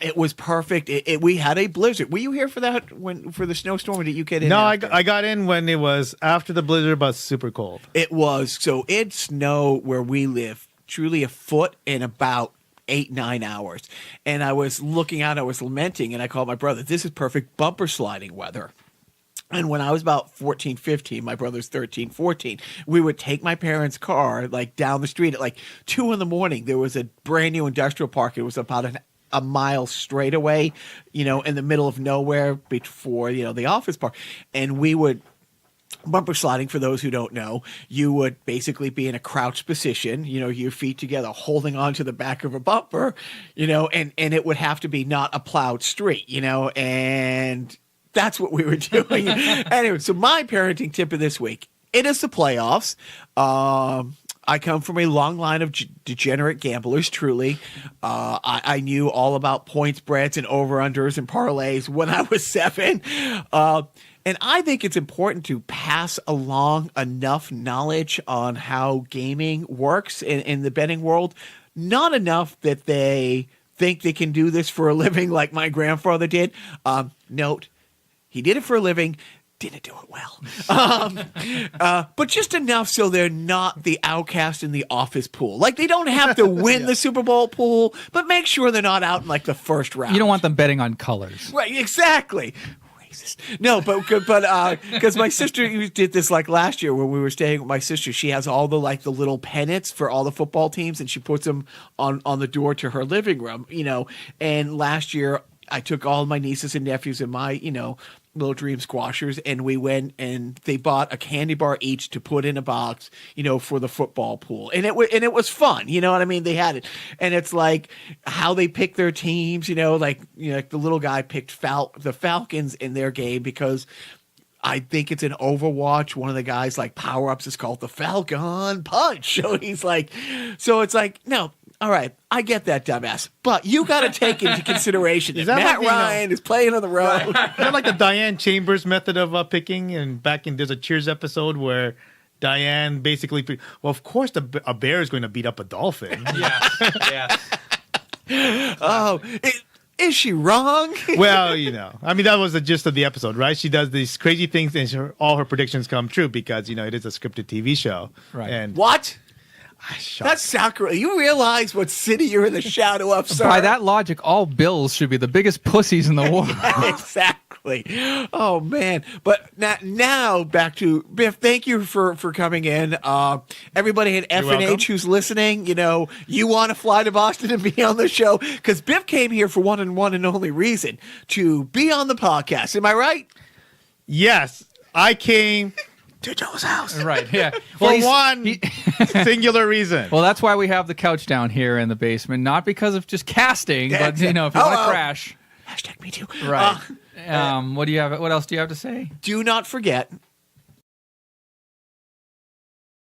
Speaker 1: it was perfect. We had a blizzard. Were you here for that for the snowstorm? Or did you get in?
Speaker 3: No,
Speaker 1: after?
Speaker 3: I got in when it was after the blizzard, but super cold.
Speaker 1: It was. So it snowed where we live, truly a foot in about 8-9 hours. And I was looking out, I was lamenting, and I called my brother. This is perfect bumper sliding weather. And when I was about 14, 15, my brother's 13, 14, we would take my parents' car like down the street at like 2 a.m. There was a brand new industrial park. It was about a mile straight away, in the middle of nowhere before, the office park. And we would bumper sliding, for those who don't know, you would basically be in a crouched position, your feet together, holding onto the back of a bumper, and it would have to be not a plowed street, and that's what we were doing. Anyway, so my parenting tip of this week, it is the playoffs. I come from a long line of degenerate gamblers, truly. I knew all about point spreads and over-unders and parlays when I was 7. And I think it's important to pass along enough knowledge on how gaming works in the betting world. Not enough that they think they can do this for a living like my grandfather did. Note, he did it for a living. Didn't do it well. But just enough so they're not the outcast in the office pool. Like, they don't have to win the Super Bowl pool, but make sure they're not out in, like, the first round.
Speaker 2: You don't want them betting on colors.
Speaker 1: Right, exactly. Racist. No, but because my sister did this, like, last year when we were staying with my sister. She has all the, like, the little pennants for all the football teams, and she puts them on the door to her living room, you know. And last year, I took all my nieces and nephews and my, you know, Little Dream Squashers, and we went and they bought a candy bar each to put in a box, you know, for the football pool. And it was fun, you know what I mean? They had it. And it's like how they pick their teams, you know, like the little guy picked the Falcons in their game because I think it's an Overwatch. One of the guys, like, power-ups is called the Falcon Punch. So he's like, so it's like, no, all right, I get that, dumbass. But you got to take into consideration that Matt Ryan is playing on the road.
Speaker 3: Is that like the Diane Chambers method of picking? And there's a Cheers episode where Diane basically, well, of course a bear is going to beat up a dolphin.
Speaker 2: Yeah.
Speaker 1: Oh, is she wrong?
Speaker 3: Well, you know, I mean, that was the gist of the episode, right? She does these crazy things and all her predictions come true because, you know, it is a scripted TV show.
Speaker 2: Right.
Speaker 3: And
Speaker 1: What? That's sacrilege. You realize what city you're in the shadow of, sir?
Speaker 2: By that logic, all Bills should be the biggest pussies in the world.
Speaker 1: Exactly. Oh, man. But now back to Biff. Thank you for coming in. Everybody at F&H who's listening, you know, you want to fly to Boston and be on the show? Because Biff came here for one and only reason, to be on the podcast. Am I right?
Speaker 3: Yes, I came
Speaker 1: to Joe's house.
Speaker 2: Right, yeah.
Speaker 3: for one singular reason.
Speaker 2: Well, that's why we have the couch down here in the basement, not because of just casting, but, you know, if you want to crash.
Speaker 1: Hashtag me too.
Speaker 2: Right. What else do you have to say?
Speaker 1: Do not forget